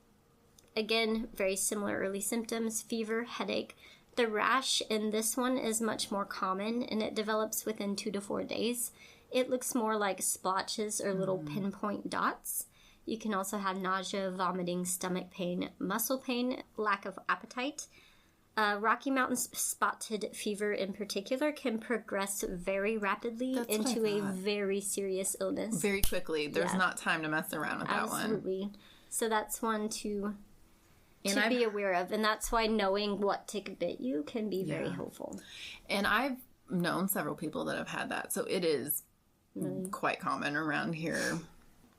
Again, very similar early symptoms, fever, headache. The rash in this one is much more common, and it develops within 2 to 4 days. It looks more like splotches or little pinpoint dots. You can also have nausea, vomiting, stomach pain, muscle pain, lack of appetite. Rocky Mountain spotted fever in particular can progress very rapidly into a very serious illness. Very quickly. There's not time to mess around with that one. Absolutely. So that's one to be aware of. And that's why knowing what tick bit you can be very helpful. And I've known several people that have had that. So it is quite common around here.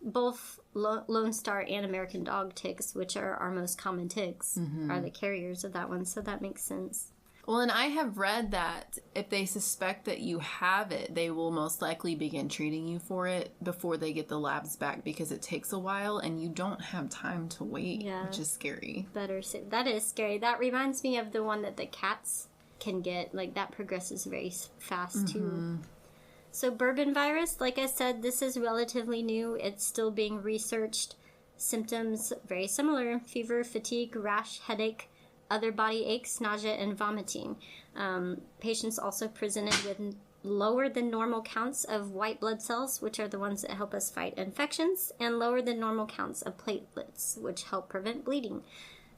Both Lone Star and American dog ticks, which are our most common ticks, are the carriers of that one. So that makes sense. Well, and I have read that if they suspect that you have it, they will most likely begin treating you for it before they get the labs back, because it takes a while and you don't have time to wait, which is scary. That is scary. That reminds me of the one that the cats can get. Like, that progresses very fast, too. So bourbon virus, like I said, this is relatively new. It's still being researched. Symptoms very similar: fever, fatigue, rash, headache, other body aches, nausea, and vomiting. Patients also presented with lower than normal counts of white blood cells, which are the ones that help us fight infections, and lower than normal counts of platelets, which help prevent bleeding.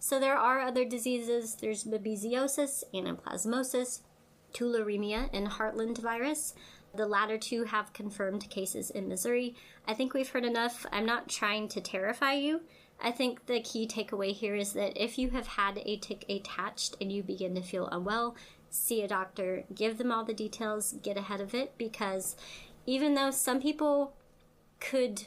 So there are other diseases. There's babesiosis, anaplasmosis, tularemia, and Heartland virus. The latter two have confirmed cases in Missouri. I think we've heard enough. I'm not trying to terrify you. I think the key takeaway here is that if you have had a tick attached and you begin to feel unwell, see a doctor, give them all the details, get ahead of it, because even though some people could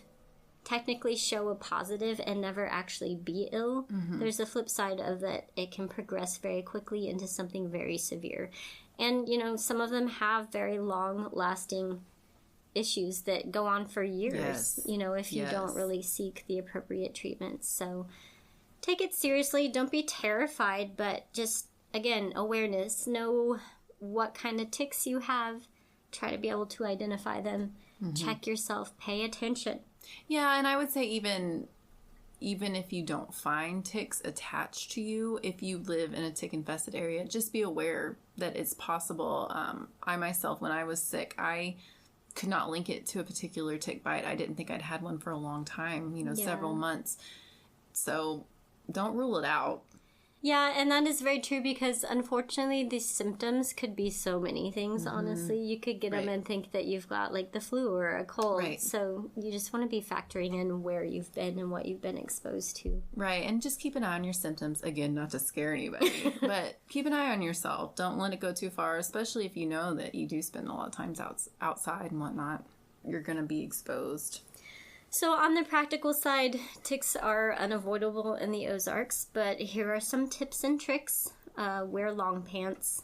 technically show a positive and never actually be ill, there's a flip side of that. It can progress very quickly into something very severe. And, you know, some of them have very long-lasting issues that go on for years, you know, if you don't really seek the appropriate treatments. So take it seriously. Don't be terrified, but just, again, awareness. Know what kind of ticks you have. Try to be able to identify them. Check yourself. Pay attention. Yeah, and I would say even if you don't find ticks attached to you, if you live in a tick-infested area, just be aware that it's possible. I myself, when I was sick, I could not link it to a particular tick bite. I didn't think I'd had one for a long time, Yeah. several months. So don't rule it out. Yeah, and that is very true because unfortunately these symptoms could be so many things, honestly. You could get them and think that you've got like the flu or a cold. Right. So you just want to be factoring in where you've been and what you've been exposed to. Right, and just keep an eye on your symptoms. Again, not to scare anybody, but keep an eye on yourself. Don't let it go too far, especially if you know that you do spend a lot of times outside and whatnot. You're going to be exposed. So on the practical side, ticks are unavoidable in the Ozarks, but here are some tips and tricks. Wear long pants.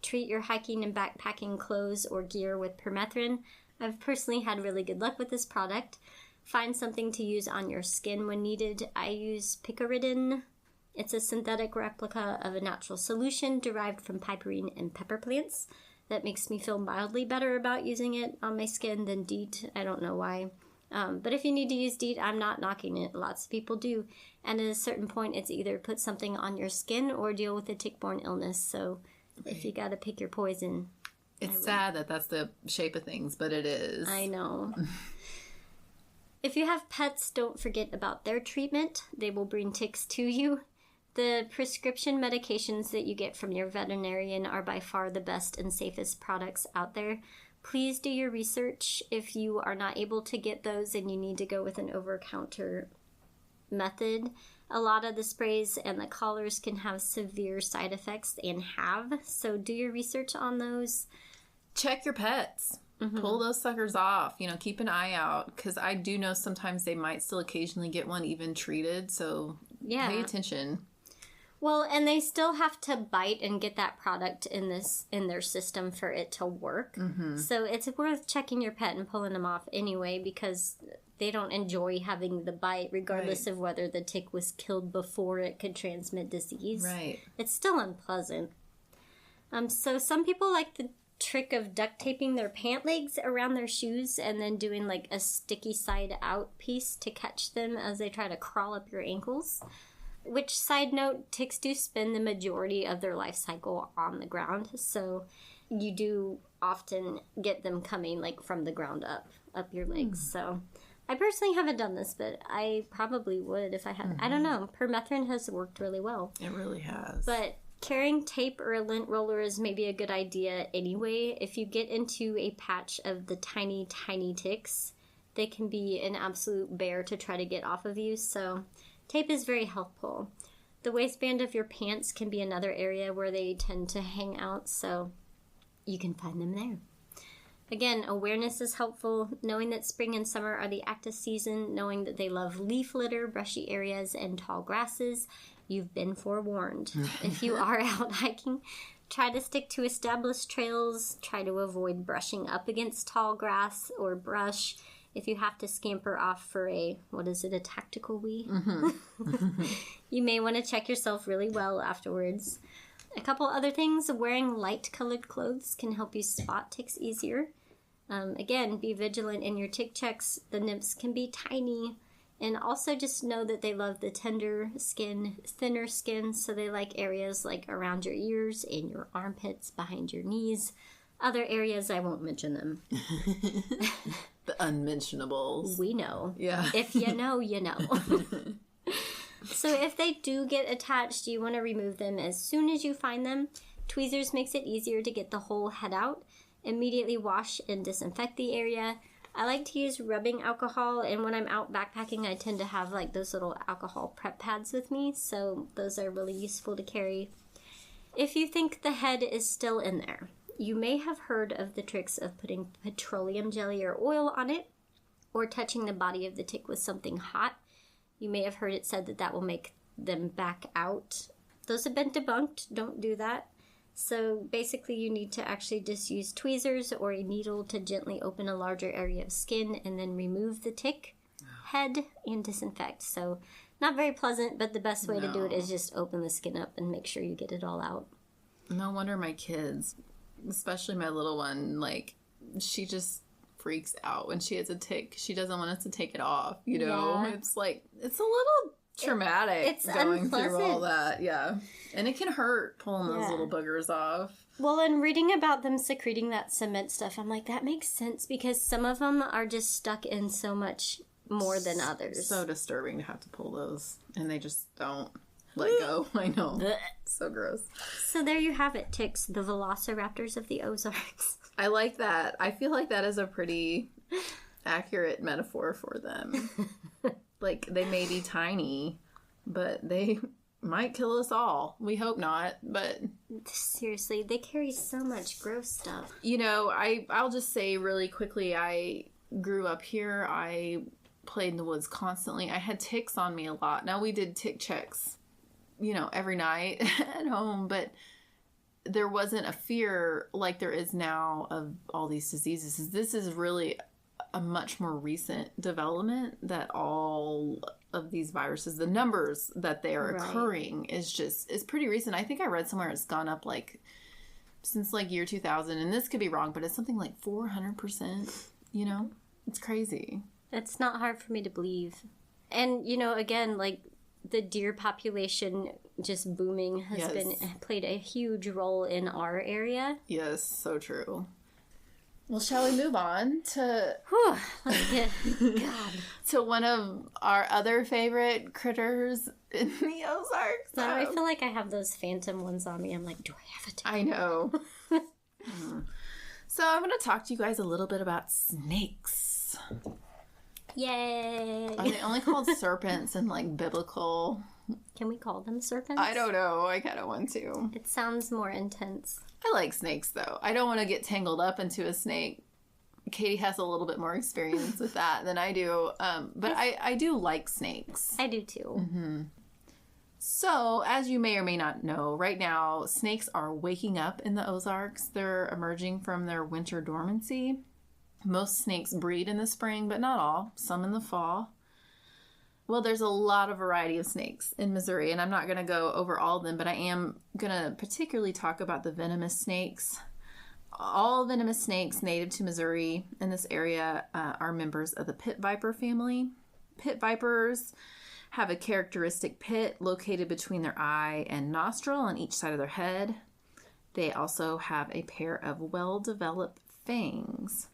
Treat your hiking and backpacking clothes or gear with permethrin. I've personally had really good luck with this product. Find something to use on your skin when needed. I use picaridin. It's a synthetic replica of a natural solution derived from piperine and pepper plants. That makes me feel mildly better about using it on my skin than DEET. I don't know why. But if you need to use DEET, I'm not knocking it. Lots of people do. And at a certain point, it's either put something on your skin or deal with a tick-borne illness. So if you got to pick your poison. It's sad that that's the shape of things, but it is. I know. If you have pets, don't forget about their treatment. They will bring ticks to you. The prescription medications that you get from your veterinarian are by far the best and safest products out there. Please do your research. If you are not able to get those and you need to go with an over-counter method, a lot of the sprays and the collars can have severe side effects and have. So do your research on those. Check your pets. Pull those suckers off. Keep an eye out, because I do know sometimes they might still occasionally get one even treated. So pay attention. Well, and they still have to bite and get that product in their system for it to work. So it's worth checking your pet and pulling them off anyway, because they don't enjoy having the bite, regardless of whether the tick was killed before it could transmit disease. Right. It's still unpleasant. So some people like the trick of duct taping their pant legs around their shoes and then doing like a sticky side out piece to catch them as they try to crawl up your ankles. Which, side note, ticks do spend the majority of their life cycle on the ground, so you do often get them coming like from the ground up your legs. So I personally haven't done this, but I probably would if I had. I don't know. Permethrin has worked really well. It really has. But carrying tape or a lint roller is maybe a good idea anyway. If you get into a patch of the tiny, tiny ticks, they can be an absolute bear to try to get off of you, so tape is very helpful. The waistband of your pants can be another area where they tend to hang out, so you can find them there. Again, awareness is helpful. Knowing that spring and summer are the active season, knowing that they love leaf litter, brushy areas, and tall grasses, you've been forewarned. If you are out hiking, try to stick to established trails. Try to avoid brushing up against tall grass or brush. If you have to scamper off for a tactical wee? You may want to check yourself really well afterwards. A couple other things, wearing light-colored clothes can help you spot ticks easier. Again, be vigilant in your tick checks. The nymphs can be tiny. And also just know that they love the tender skin, thinner skin, so they like areas like around your ears, in your armpits, behind your knees. Other areas, I won't mention them. The unmentionables. We know. Yeah. If you know, you know. So if they do get attached, you want to remove them as soon as you find them. Tweezers makes it easier to get the whole head out. Immediately wash and disinfect the area. I like to use rubbing alcohol, and when I'm out backpacking, I tend to have like those little alcohol prep pads with me, so those are really useful to carry. If you think the head is still in there, you may have heard of the tricks of putting petroleum jelly or oil on it, or touching the body of the tick with something hot. You may have heard it said that will make them back out. Those have been debunked. Don't do that. So basically you need to actually just use tweezers or a needle to gently open a larger area of skin and then remove the tick head and disinfect. So not very pleasant, but the best way to do it is just open the skin up and make sure you get it all out. No wonder my kids, especially my little one, like, she just freaks out when she has a tick. She doesn't want us to take it off, you know? Yeah. It's like, it's a little traumatic it's going through all unpleasant. that. Yeah. And it can hurt pulling those little boogers off. Well, and reading about them secreting that cement stuff, I'm like, that makes sense because some of them are just stuck in so much more than others. So disturbing to have to pull those, and they just don't let go. I know. So gross. So there you have it, ticks, the Velociraptors of the Ozarks. I like that. I feel like that is a pretty accurate metaphor for them. Like, they may be tiny, but they might kill us all. We hope not, but... Seriously, they carry so much gross stuff. You know, I'll just say really quickly, I grew up here. I played in the woods constantly. I had ticks on me a lot. Now, we did tick checks, you know, every night at home, but there wasn't a fear like there is now of all these diseases. This is really a much more recent development that all of these viruses, the numbers that they are occurring is pretty recent. I think I read somewhere it's gone up like since like year 2000, and this could be wrong, but it's something like 400%, you know? It's crazy. It's not hard for me to believe. And, you know, again, like the deer population just booming has played a huge role in our area. Yes, so true. Well, shall we move on to let's get to one of our other favorite critters in the Ozarks? So I feel like I have those phantom ones on me. I'm like, do I have a tick? I know. So I'm going to talk to you guys a little bit about snakes. Yay! Are they only called serpents in like biblical? Can we call them serpents? I don't know. I kind of want to. It sounds more intense. I like snakes, though. I don't want to get tangled up into a snake. Katie has a little bit more experience with that than I do. But I do like snakes. I do, too. Mm-hmm. So, as you may or may not know, right now, snakes are waking up in the Ozarks. They're emerging from their winter dormancy. Most snakes breed in the spring, but not all. Some in the fall. Well, there's a lot of variety of snakes in Missouri, and I'm not going to go over all of them, but I am going to particularly talk about the venomous snakes. All venomous snakes native to Missouri in this area are members of the pit viper family. Pit vipers have a characteristic pit located between their eye and nostril on each side of their head. They also have a pair of well-developed fangs.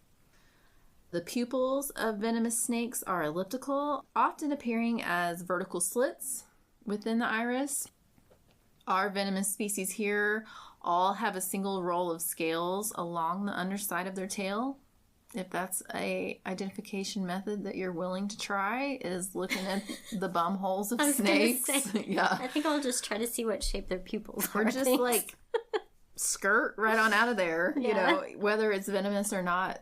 The pupils of venomous snakes are elliptical, often appearing as vertical slits within the iris. Our venomous species here all have a single row of scales along the underside of their tail. If that's a identification method that you're willing to try, is looking at the bum holes of snakes. Yeah, I think I'll just try to see what shape their pupils are. Or just like skirt right on out of there, you know, whether it's venomous or not.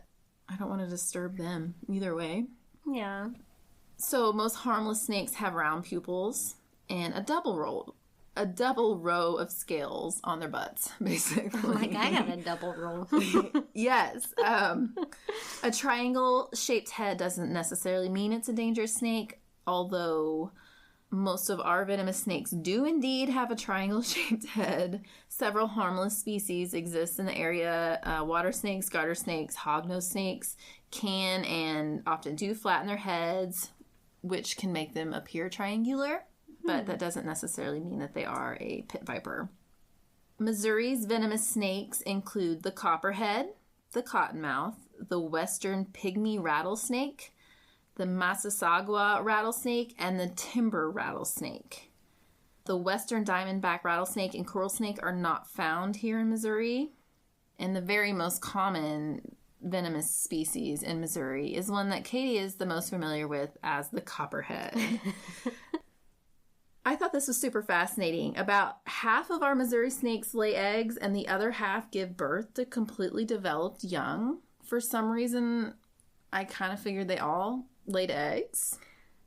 I don't want to disturb them either way. Yeah. So most harmless snakes have round pupils and a double row of scales on their butts, basically. Like I got a double roll. Yes. A triangle-shaped head doesn't necessarily mean it's a dangerous snake, although most of our venomous snakes do indeed have a triangle-shaped head. Several harmless species exist in the area. Water snakes, garter snakes, hognose snakes can and often do flatten their heads, which can make them appear triangular, but that doesn't necessarily mean that they are a pit viper. Missouri's venomous snakes include the copperhead, the cottonmouth, the western pygmy rattlesnake, the Massasauga rattlesnake, and the timber rattlesnake. The western diamondback rattlesnake and coral snake are not found here in Missouri. And the very most common venomous species in Missouri is one that Katie is the most familiar with as the copperhead. I thought this was super fascinating. About half of our Missouri snakes lay eggs, and the other half give birth to completely developed young. For some reason, I kind of figured they all laid eggs.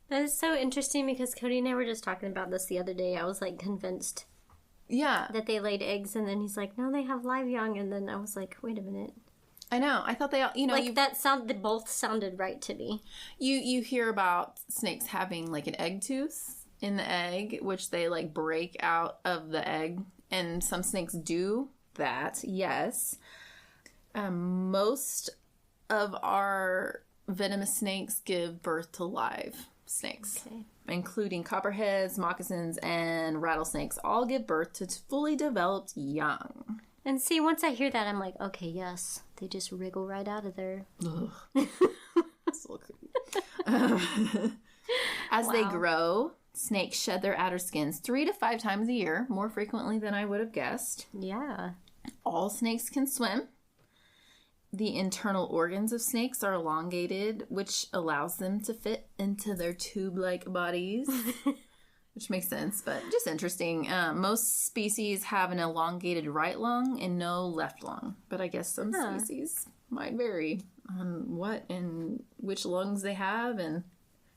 That is so interesting because Cody and I were just talking about this the other day. I was like convinced that they laid eggs, and then he's like, no, they have live young, and then I was like, wait a minute. I know. I thought they all, you know, like they both sounded right to me. You hear about snakes having like an egg tooth in the egg, which they like break out of the egg, and some snakes do that. Yes. Most of our venomous snakes give birth to live snakes, Okay. including copperheads, moccasins, and rattlesnakes, all give birth to fully developed young. And see, once I hear that, I'm like, okay, yes. They just wriggle right out of there. So creepy. As they grow, snakes shed their outer skins 3 to 5 times a year, more frequently than I would have guessed. Yeah. All snakes can swim. The internal organs of snakes are elongated, which allows them to fit into their tube-like bodies, which makes sense, but just interesting. Most species have an elongated right lung and no left lung, but I guess some species might vary on what and which lungs they have and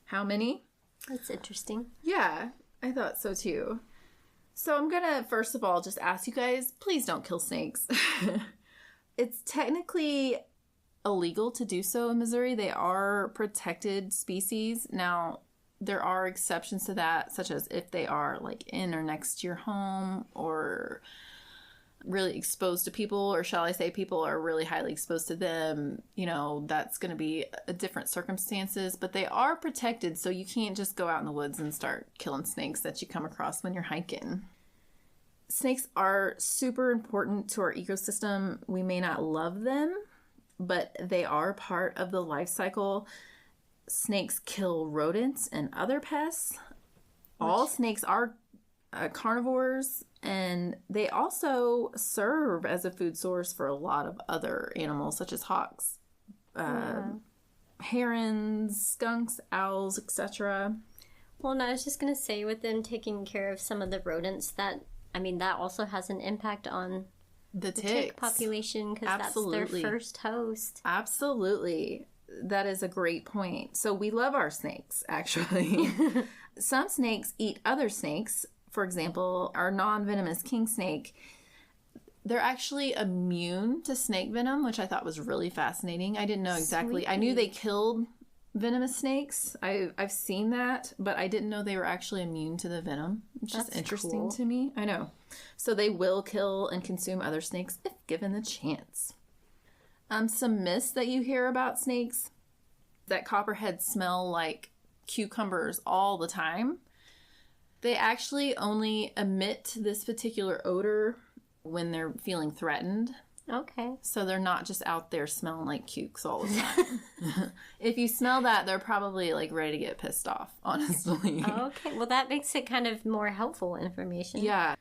how many. That's interesting. Yeah, I thought so too. So I'm gonna, first of all, just ask you guys, please don't kill snakes. It's technically illegal to do so in Missouri. They are protected species. Now, there are exceptions to that, such as if they are like in or next to your home or really exposed to people, or shall I say people are really highly exposed to them. You know, that's going to be a different circumstances, but they are protected, so you can't just go out in the woods and start killing snakes that you come across when you're hiking. Snakes are super important to our ecosystem. We may not love them, but they are part of the life cycle. Snakes kill rodents and other pests. All snakes are carnivores, and they also serve as a food source for a lot of other animals, such as hawks, herons, skunks, owls, etc. Well, and I was just going to say, with them taking care of some of the rodents, that also has an impact on the tick population, because that's their first host. Absolutely. That is a great point. So we love our snakes, actually. Some snakes eat other snakes. For example, our non-venomous king snake, they're actually immune to snake venom, which I thought was really fascinating. I didn't know exactly. Sweet. I knew they killed venomous snakes. I've seen that, but I didn't know they were actually immune to the venom. It's just interesting to me. I know. So they will kill and consume other snakes if given the chance. Some myths that you hear about snakes, that copperheads smell like cucumbers all the time. They actually only emit this particular odor when they're feeling threatened. Okay. So they're not just out there smelling like cukes all the time. If you smell that, they're probably like ready to get pissed off, honestly. Okay. Well, that makes it kind of more helpful information. Yeah.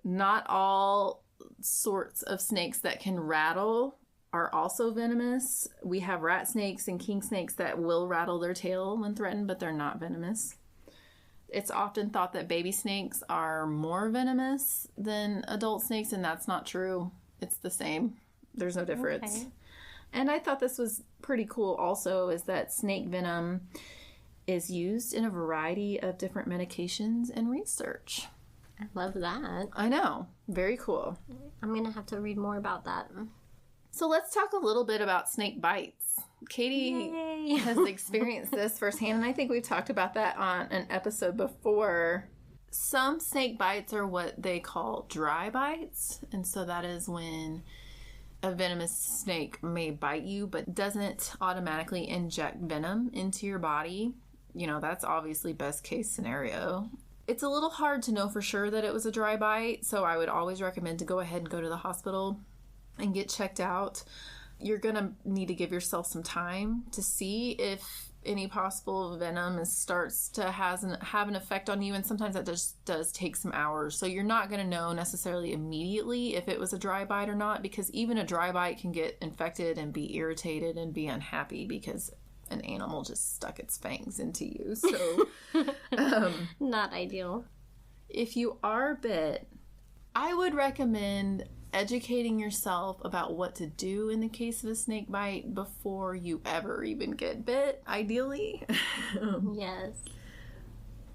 Not all sorts of snakes that can rattle are also venomous. We have rat snakes and king snakes that will rattle their tail when threatened, but they're not venomous. It's often thought that baby snakes are more venomous than adult snakes, and that's not true. It's the same. There's no difference. Okay. And I thought this was pretty cool also, is that snake venom is used in a variety of different medications and research. I love that. I know. Very cool. I'm going to have to read more about that. So let's talk a little bit about snake bites. Katy has experienced this firsthand, and I think we've talked about that on an episode before. Some snake bites are what they call dry bites, and so that is when a venomous snake may bite you but doesn't automatically inject venom into your body. You know, that's obviously best case scenario. It's a little hard to know for sure that it was a dry bite, so I would always recommend to go ahead and go to the hospital and get checked out. You're going to need to give yourself some time to see if any possible venom starts to have an effect on you, and sometimes that just does take some hours. So you're not going to know necessarily immediately if it was a dry bite or not, because even a dry bite can get infected and be irritated and be unhappy because an animal just stuck its fangs into you. So not ideal. If you are bit, I would recommend educating yourself about what to do in the case of a snake bite before you ever even get bit, ideally. Yes.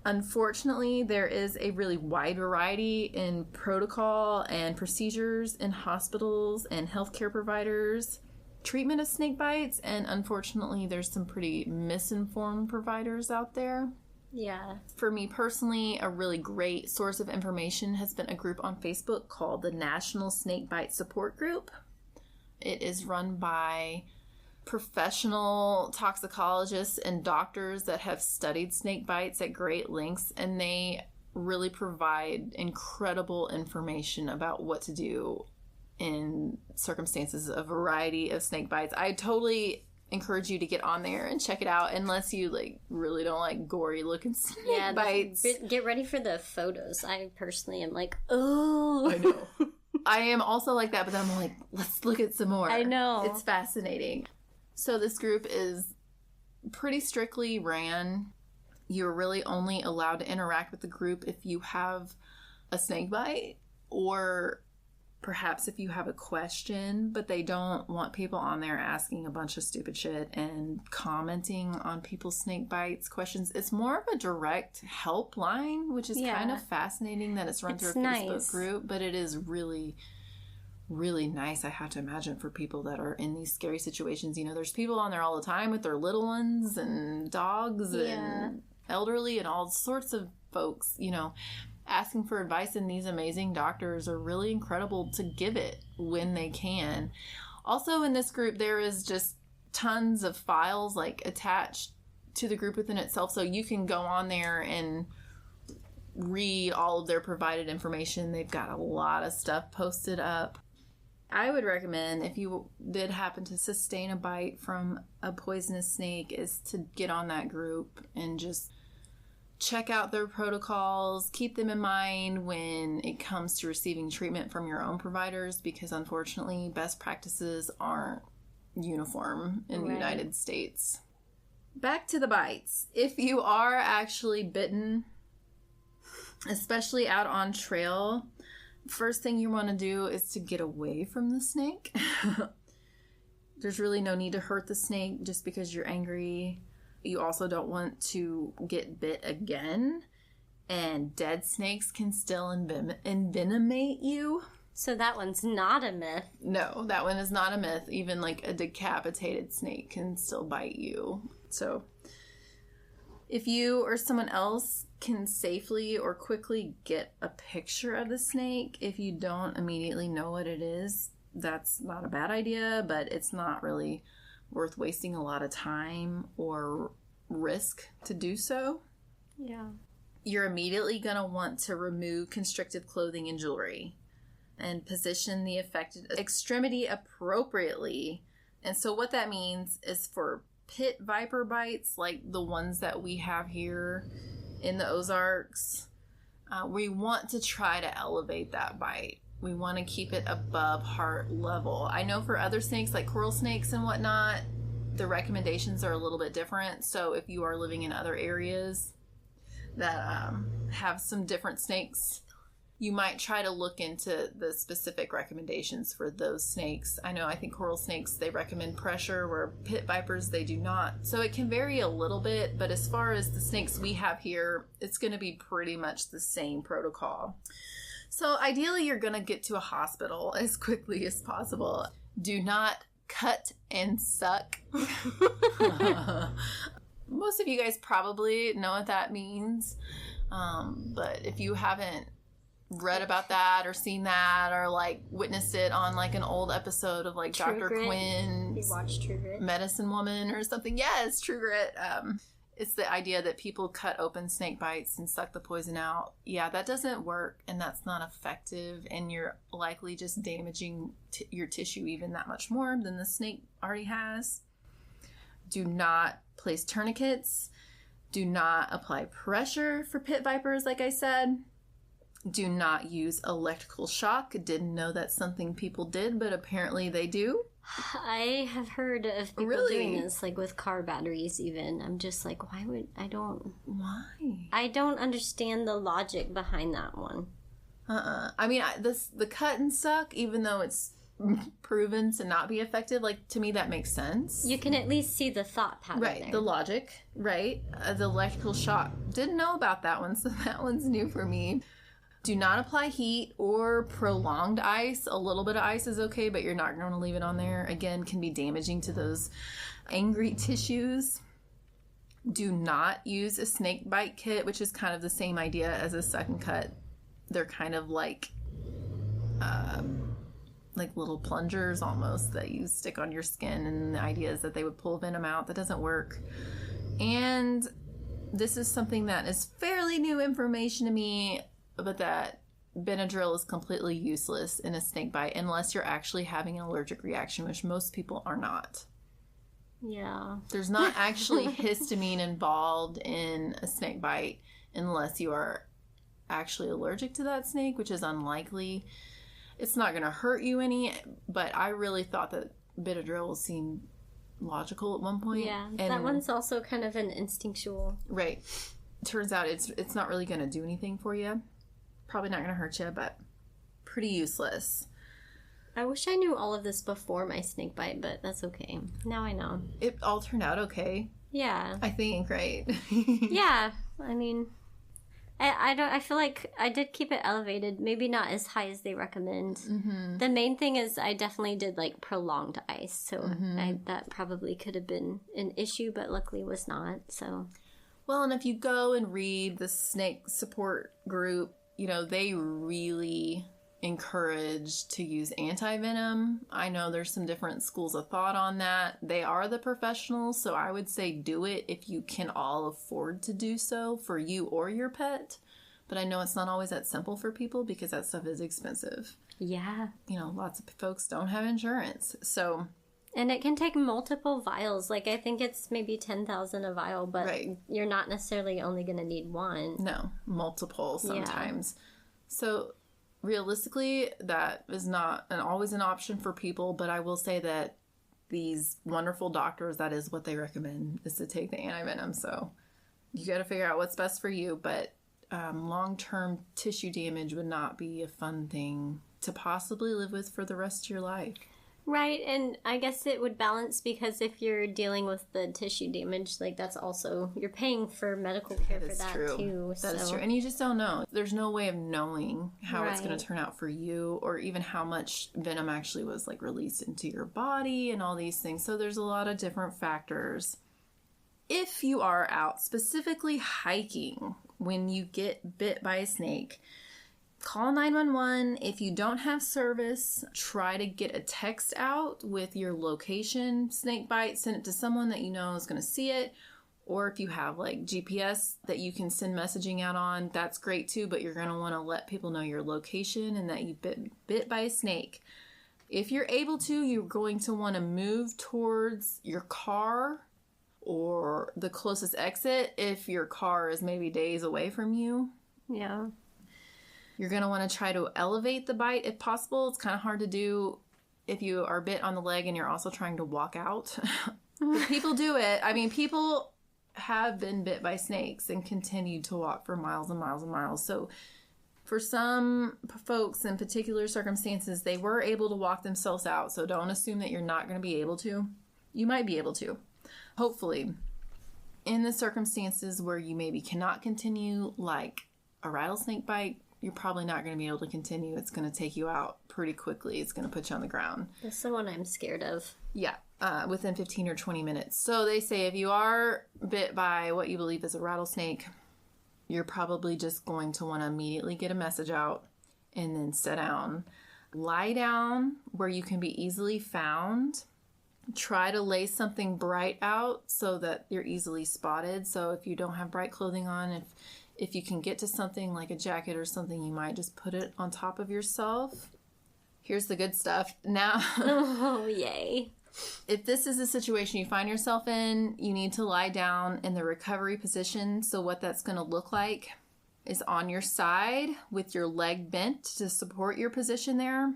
Unfortunately, there is a really wide variety in protocol and procedures in hospitals and healthcare providers' treatment of snake bites, and unfortunately, there's some pretty misinformed providers out there. Yeah. For me personally, a really great source of information has been a group on Facebook called the National Snake Bite Support Group. It is run by professional toxicologists and doctors that have studied snake bites at great lengths, and they really provide incredible information about what to do in circumstances, a variety of snake bites. I totally encourage you to get on there and check it out, unless you like really don't like gory looking snake bites. Get ready for the photos. I personally am like, oh, I know. I am also like that, but then I'm like, let's look at some more. I know. It's fascinating. So this group is pretty strictly ran. You're really only allowed to interact with the group if you have a snake bite, or perhaps if you have a question, but they don't want people on there asking a bunch of stupid shit and commenting on people's snake bites questions. It's more of a direct helpline, which is kind of fascinating that it's run through a Facebook group, but it is really, really nice, I have to imagine, for people that are in these scary situations. You know, there's people on there all the time with their little ones and dogs and elderly and all sorts of folks, you know, asking for advice, and these amazing doctors are really incredible to give it when they can. Also in this group, there is just tons of files like attached to the group within itself, so you can go on there and read all of their provided information. They've got a lot of stuff posted up. I would recommend, if you did happen to sustain a bite from a poisonous snake, is to get on that group and just check out their protocols, keep them in mind when it comes to receiving treatment from your own providers, because unfortunately best practices aren't uniform in the United States. Back to the bites. If you are actually bitten, especially out on trail, first thing you want to do is to get away from the snake. There's really no need to hurt the snake just because you're angry. You also don't want to get bit again, and dead snakes can still envenomate you. So that one's not a myth. No, that one is not a myth. Even like a decapitated snake can still bite you. So if you or someone else can safely or quickly get a picture of the snake, if you don't immediately know what it is, that's not a bad idea, but it's not really worth wasting a lot of time or risk to do so. Yeah. You're immediately going to want to remove constrictive clothing and jewelry and position the affected extremity appropriately. And so what that means is for pit viper bites, like the ones that we have here in the Ozarks, we want to try to elevate that bite. We want to keep it above heart level. I know for other snakes, like coral snakes and whatnot, the recommendations are a little bit different. So if you are living in other areas that have some different snakes, you might try to look into the specific recommendations for those snakes. I think coral snakes, they recommend pressure, where pit vipers, they do not. So it can vary a little bit, but as far as the snakes we have here, it's going to be pretty much the same protocol. So ideally, you're going to get to a hospital as quickly as possible. Do not cut and suck. Most of you guys probably know what that means. But if you haven't read about that or seen that or like witnessed it on like an old episode of like Dr. Quinn's you watched True Grit? Medicine Woman or something. Yes, True Grit. It's the idea that people cut open snake bites and suck the poison out. Yeah, that doesn't work, and that's not effective, and you're likely just damaging your tissue even that much more than the snake already has. Do not place tourniquets. Do not apply pressure for pit vipers, like I said. Do not use electrical shock. Didn't know that's something people did, but apparently they do. I have heard of people doing this, like with car batteries even. I'm just like, why? I don't understand the logic behind that one. I mean, the cut and suck, even though it's proven to not be effective, like, to me that makes sense. You can at least see the thought pattern right there. The logic, right? The electrical shock, didn't know about that one, so that one's new for me. Do not apply heat or prolonged ice. A little bit of ice is okay, but you're not going to leave it on there. Again, can be damaging to those angry tissues. Do not use a snake bite kit, which is kind of the same idea as a suck and cut. They're kind of like like little plungers almost that you stick on your skin, and the idea is that they would pull venom out. That doesn't work. And this is something that is fairly new information to me, but that Benadryl is completely useless in a snake bite unless you're actually having an allergic reaction, which most people are not. Yeah. There's not actually histamine involved in a snake bite unless you are actually allergic to that snake, which is unlikely. It's not going to hurt you any, but I really thought that Benadryl seemed logical at one point. Yeah, and that one's also kind of an instinctual. Right. Turns out it's not really going to do anything for you. Probably not going to hurt you, but pretty useless. I wish I knew all of this before my snake bite, but that's okay. Now I know. It all turned out okay. Yeah. I think, right? Yeah. I mean, I feel like I did keep it elevated. Maybe not as high as they recommend. Mm-hmm. The main thing is I definitely did like prolonged ice. So that probably could have been an issue, but luckily was not. So. Well, and if you go and read the snake support group, you know, they really encourage to use anti-venom. I know there's some different schools of thought on that. They are the professionals, so I would say do it if you can all afford to do so for you or your pet. But I know it's not always that simple for people because that stuff is expensive. Yeah. You know, lots of folks don't have insurance, so... And it can take multiple vials. Like, I think it's maybe 10,000 a vial, but you're not necessarily only going to need one. No, multiple sometimes. Yeah. So, realistically, that is not always an option for people, but I will say that these wonderful doctors, that is what they recommend, is to take the anti-venom. So, you got to figure out what's best for you, but long-term tissue damage would not be a fun thing to possibly live with for the rest of your life. Right, and I guess it would balance because if you're dealing with the tissue damage, like that's also, you're paying for medical care for that too. That is true, and you just don't know. There's no way of knowing how it's going to turn out for you, or even how much venom actually was like released into your body and all these things. So there's a lot of different factors. If you are out specifically hiking when you get bit by a snake, call 911. If you don't have service, try to get a text out with your location, snake bite, send it to someone that you know is going to see it. Or if you have like GPS that you can send messaging out on, that's great too, but you're going to want to let people know your location and that you've been bit by a snake. If you're able to, you're going to want to move towards your car or the closest exit if your car is maybe days away from you. Yeah. You're going to want to try to elevate the bite if possible. It's kind of hard to do if you are bit on the leg and you're also trying to walk out. But people do it. I mean, people have been bit by snakes and continue to walk for miles and miles and miles. So for some folks in particular circumstances, they were able to walk themselves out. So don't assume that you're not going to be able to. You might be able to. Hopefully. In the circumstances where you maybe cannot continue, like a rattlesnake bite, you're probably not going to be able to continue. It's going to take you out pretty quickly. It's going to put you on the ground. That's the one I'm scared of. Yeah, within 15 or 20 minutes. So they say if you are bit by what you believe is a rattlesnake, you're probably just going to want to immediately get a message out and then sit down. Lie down where you can be easily found. Try to lay something bright out so that you're easily spotted. So if you don't have bright clothing on, if you can get to something like a jacket or something, you might just put it on top of yourself. Here's the good stuff. Now, oh, yay. If this is a situation you find yourself in, you need to lie down in the recovery position. So what that's going to look like is on your side with your leg bent to support your position there.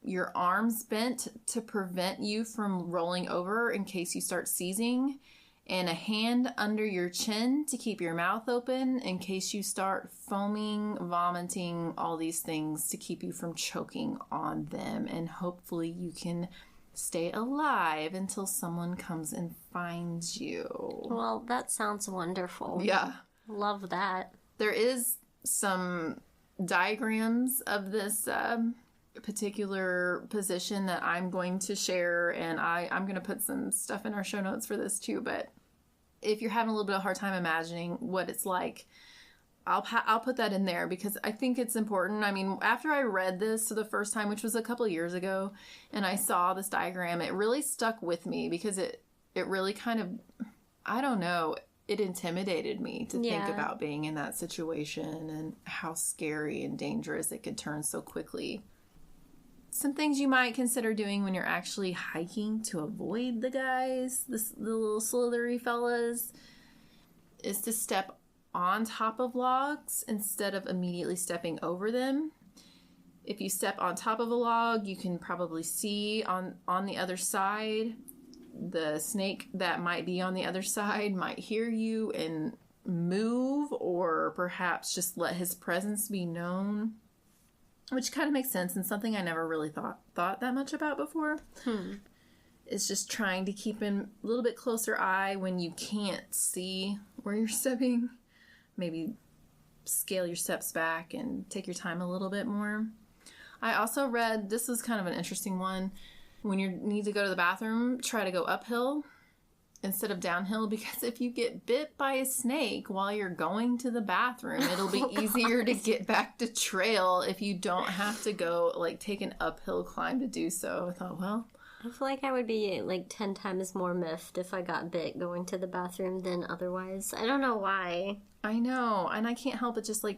Your arms bent to prevent you from rolling over in case you start seizing. And a hand under your chin to keep your mouth open in case you start foaming, vomiting, all these things to keep you from choking on them. And hopefully you can stay alive until someone comes and finds you. Well, that sounds wonderful. Yeah. Love that. There is some diagrams of this particular position that I'm going to share, and I'm going to put some stuff in our show notes for this too, but if you're having a little bit of a hard time imagining what it's like, I'll put that in there because I think it's important. I mean, after I read this for the first time, which was a couple of years ago, and I saw this diagram, it really stuck with me because it really kind of, I don't know, it intimidated me to think about being in that situation and how scary and dangerous it could turn so quickly. Some things you might consider doing when you're actually hiking to avoid the guys, the little slithery fellas, is to step on top of logs instead of immediately stepping over them. If you step on top of a log, you can probably see on the other side. The snake that might be on the other side might hear you and move, or perhaps just let his presence be known, which kind of makes sense and something I never really thought that much about before. It's just trying to keep in a little bit closer eye when you can't see where you're stepping. Maybe scale your steps back and take your time a little bit more. I also read, this is kind of an interesting one, when you need to go to the bathroom, try to go uphill instead of downhill, because if you get bit by a snake while you're going to the bathroom, it'll be easier to get back to trail if you don't have to go, like, take an uphill climb to do so. I thought, well, I feel like I would be like 10 times more miffed if I got bit going to the bathroom than otherwise. I don't know why. I know, and I can't help but just like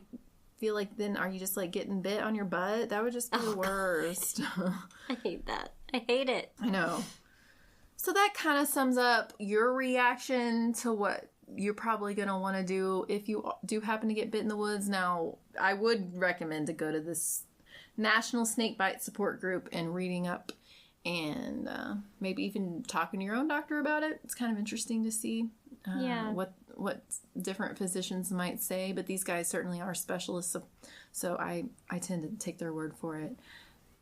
feel like, then are you just like getting bit on your butt? That would just be the worst. I hate that. I hate it. I know. So that kind of sums up your reaction to what you're probably going to want to do if you do happen to get bit in the woods. Now, I would recommend to go to this National Snakebite Support Group and reading up and maybe even talking to your own doctor about it. It's kind of interesting to see what different physicians might say, but these guys certainly are specialists, so I tend to take their word for it.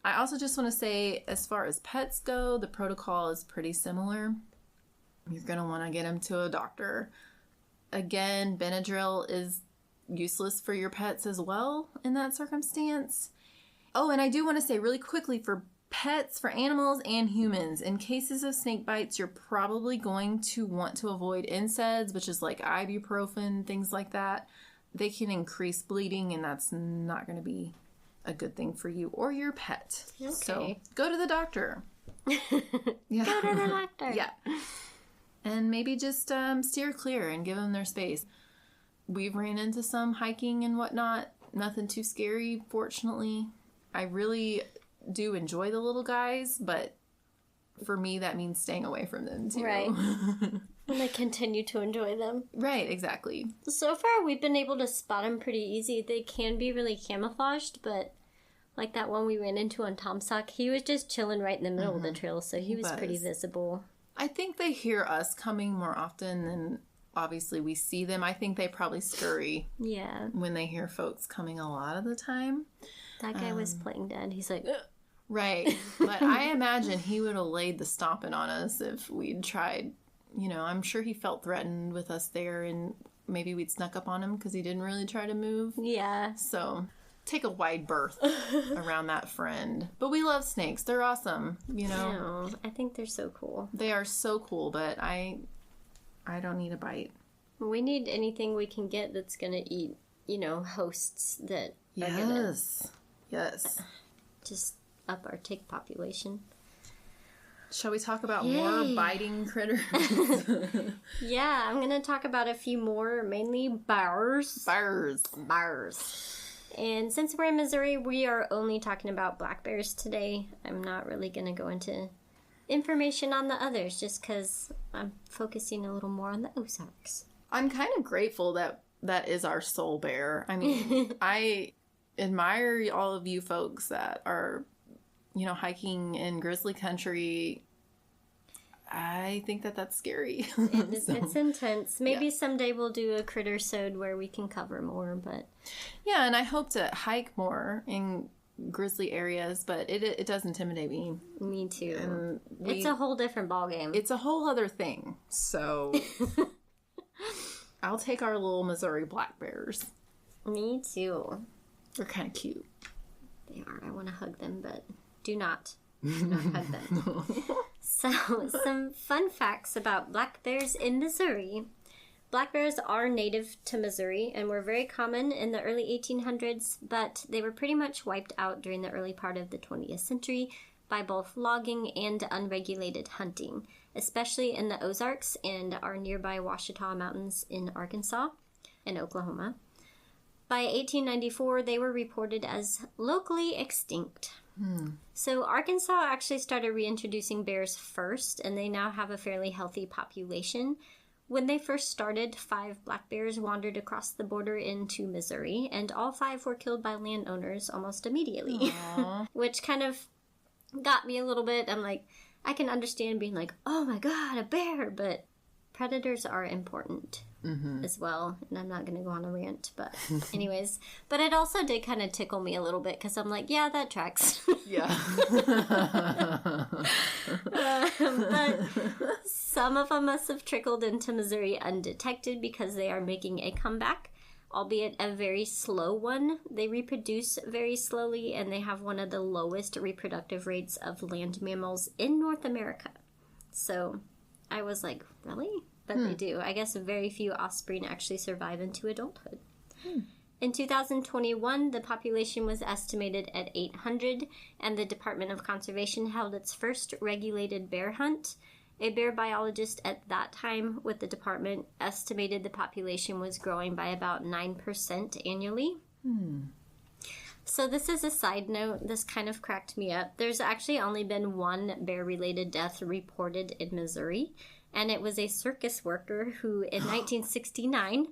I also just want to say, as far as pets go, the protocol is pretty similar. You're going to want to get them to a doctor. Again, Benadryl is useless for your pets as well in that circumstance. Oh, and I do want to say really quickly, for pets, for animals and humans, in cases of snake bites, you're probably going to want to avoid NSAIDs, which is like ibuprofen, things like that. They can increase bleeding, and that's not going to be a good thing for you or your pet. Okay. So go to the doctor. Yeah. Go to the doctor. Yeah. And maybe just steer clear and give them their space. We've ran into some hiking and whatnot. Nothing too scary, fortunately. I really do enjoy the little guys, but for me, that means staying away from them too. Right. And I continue to enjoy them. Right, exactly. So far, we've been able to spot them pretty easy. They can be really camouflaged, but like that one we ran into on Tomsock, he was just chilling right in the middle of the trail, so he was pretty visible. I think they hear us coming more often than obviously we see them. I think they probably scurry when they hear folks coming a lot of the time. That guy was playing dead. He's like, ugh. Right. But I imagine he would have laid the stomping on us if we'd tried. You know, I'm sure he felt threatened with us there, and maybe we'd snuck up on him because he didn't really try to move. Yeah. So take a wide berth around that friend. But we love snakes. They're awesome, you know. I think they're so cool. They are so cool, but I don't need a bite. We need anything we can get that's going to eat, you know, hosts that are going to... Yes. Just up our tick population. Shall we talk about more biting critters? Yeah, I'm going to talk about a few more, mainly bears. Bears. And since we're in Missouri, we are only talking about black bears today. I'm not really going to go into information on the others, just because I'm focusing a little more on the Ozarks. I'm kind of grateful that is our soul bear. I mean, I admire all of you folks that are, you know, hiking in grizzly country. I think that's scary. It's intense. Maybe someday we'll do a critter-sode where we can cover more, but... Yeah, and I hope to hike more in grizzly areas, but it does intimidate me. Me too. It's a whole different ballgame. It's a whole other thing. So I'll take our little Missouri black bears. Me too. They're kind of cute. They are. I want to hug them, but do not hug them. So, some fun facts about black bears in Missouri. Black bears are native to Missouri and were very common in the early 1800s, but they were pretty much wiped out during the early part of the 20th century by both logging and unregulated hunting, especially in the Ozarks and our nearby Ouachita Mountains in Arkansas and Oklahoma. By 1894, they were reported as locally extinct. So Arkansas actually started reintroducing bears first, and they now have a fairly healthy population. When they first started, 5 black bears wandered across the border into Missouri, and all 5 were killed by landowners almost immediately, which kind of got me a little bit. I'm like, I can understand being like, oh my god, a bear, but predators are important as well, and I'm not going to go on a rant, but anyways. But it also did kind of tickle me a little bit, because I'm like, yeah, that tracks. Yeah. But some of them must have trickled into Missouri undetected because they are making a comeback, albeit a very slow one. They reproduce very slowly, and they have one of the lowest reproductive rates of land mammals in North America. So I was like, really? But they do. I guess very few offspring actually survive into adulthood. In 2021, the population was estimated at 800, and the Department of Conservation held its first regulated bear hunt. A bear biologist at that time with the department estimated the population was growing by about 9% annually. So this is a side note. This kind of cracked me up. There's actually only been one bear-related death reported in Missouri, and it was a circus worker who, in 1969,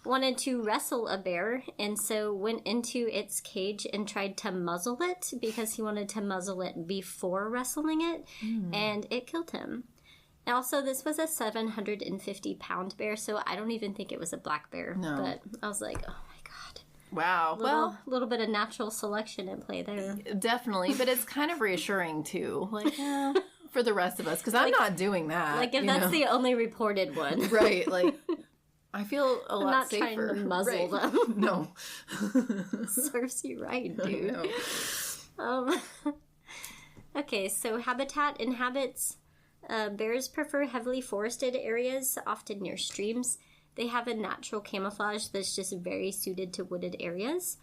wanted to wrestle a bear, and so went into its cage and tried to muzzle it because he wanted to muzzle it before wrestling it, and it killed him. Also, this was a 750-pound bear, so I don't even think it was a black bear. No. But I was like, oh my god. Wow. A little bit of natural selection in play there. Definitely, but it's kind of reassuring, too. Like, for the rest of us, because I'm not doing that. Like, if that's the only reported one. Right, like, I feel a lot safer. I'm not trying to muzzle them. No. Serves you right, dude. Okay, so habitat and habits. Bears prefer heavily forested areas, often near streams. They have a natural camouflage that's just very suited to wooded areas.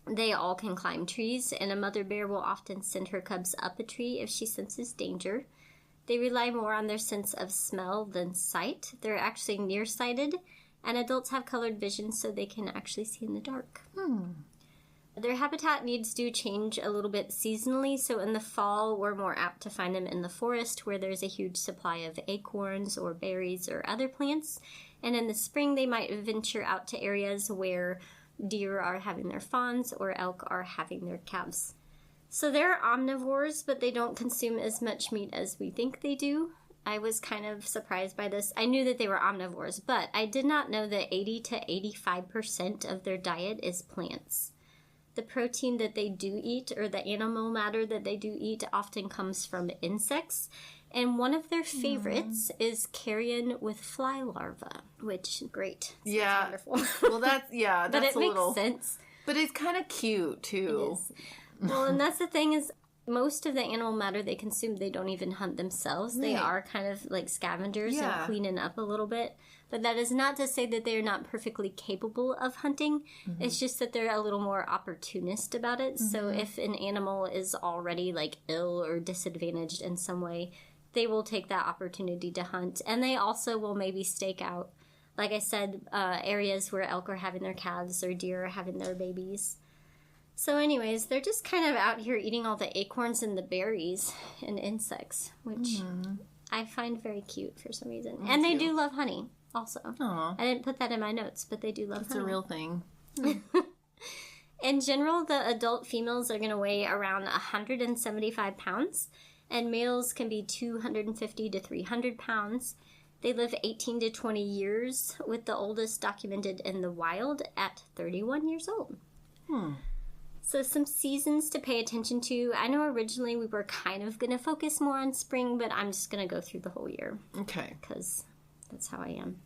They all can climb trees, and a mother bear will often send her cubs up a tree if she senses danger. They rely more on their sense of smell than sight. They're actually nearsighted, and adults have colored vision so they can actually see in the dark. Their habitat needs do change a little bit seasonally, so in the fall we're more apt to find them in the forest where there's a huge supply of acorns or berries or other plants, and in the spring they might venture out to areas where deer are having their fawns or elk are having their calves. So they're omnivores, but they don't consume as much meat as we think they do. I was kind of surprised by this. I knew that they were omnivores, but I did not know that 80 to 85% of their diet is plants. The protein that they do eat, or the animal matter that they do eat, often comes from insects. And one of their favorites is carrion with fly larvae, which, great. Yeah. Wonderful. Well, that's but it makes sense. But it's kind of cute, too. It is. Well, and that's the thing is, most of the animal matter they consume, they don't even hunt themselves. Right. They are kind of like scavengers and cleaning up a little bit. But that is not to say that they're not perfectly capable of hunting. It's just that they're a little more opportunist about it. So if an animal is already like ill or disadvantaged in some way, they will take that opportunity to hunt. And they also will maybe stake out, like I said, areas where elk are having their calves or deer are having their babies. So anyways, they're just kind of out here eating all the acorns and the berries and insects, which I find very cute for some reason. And they do love honey also. Aww. I didn't put that in my notes, but they do love honey. It's a real thing. In general, the adult females are going to weigh around 175 pounds, and males can be 250 to 300 pounds. They live 18 to 20 years, with the oldest documented in the wild at 31 years old. So some seasons to pay attention to. I know originally we were kind of going to focus more on spring, but I'm just going to go through the whole year. Okay. Because that's how I am.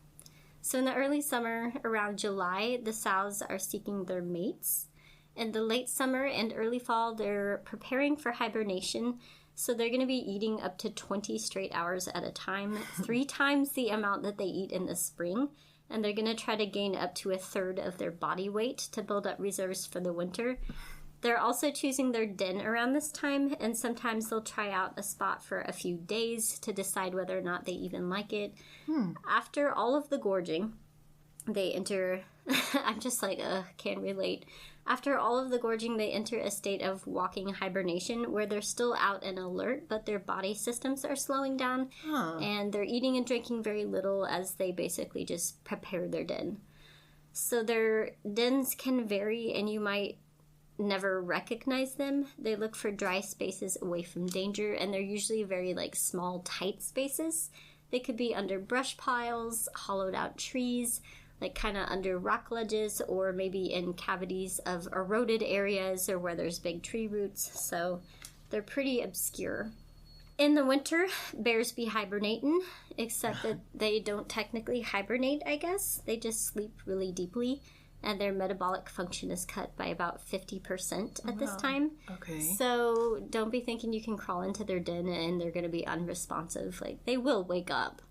So in the early summer, around July, the sows are seeking their mates. In the late summer and early fall, they're preparing for hibernation. So they're going to be eating up to 20 straight hours at a time, 3 times the amount that they eat in the spring. and they're going to try to gain up to 1/3 of their body weight to build up reserves for the winter. They're also choosing their den around this time, and sometimes they'll try out a spot for a few days to decide whether or not they even like it. After all of the gorging, they enter... I'm just like, can't relate. After all of the gorging, they enter a state of walking hibernation where they're still out and alert, but their body systems are slowing down, and they're eating and drinking very little as they basically just prepare their den. So their dens can vary, and you might never recognize them. They look for dry spaces away from danger, and they're usually very like small, tight spaces. They could be under brush piles, hollowed out trees, like kind of under rock ledges, or maybe in cavities of eroded areas or where there's big tree roots. So they're pretty obscure. In the winter, bears be hibernating, except that they don't technically hibernate, I guess. They just sleep really deeply, and their metabolic function is cut by about 50% at this time. Okay. So don't be thinking you can crawl into their den and they're going to be unresponsive. Like, they will wake up.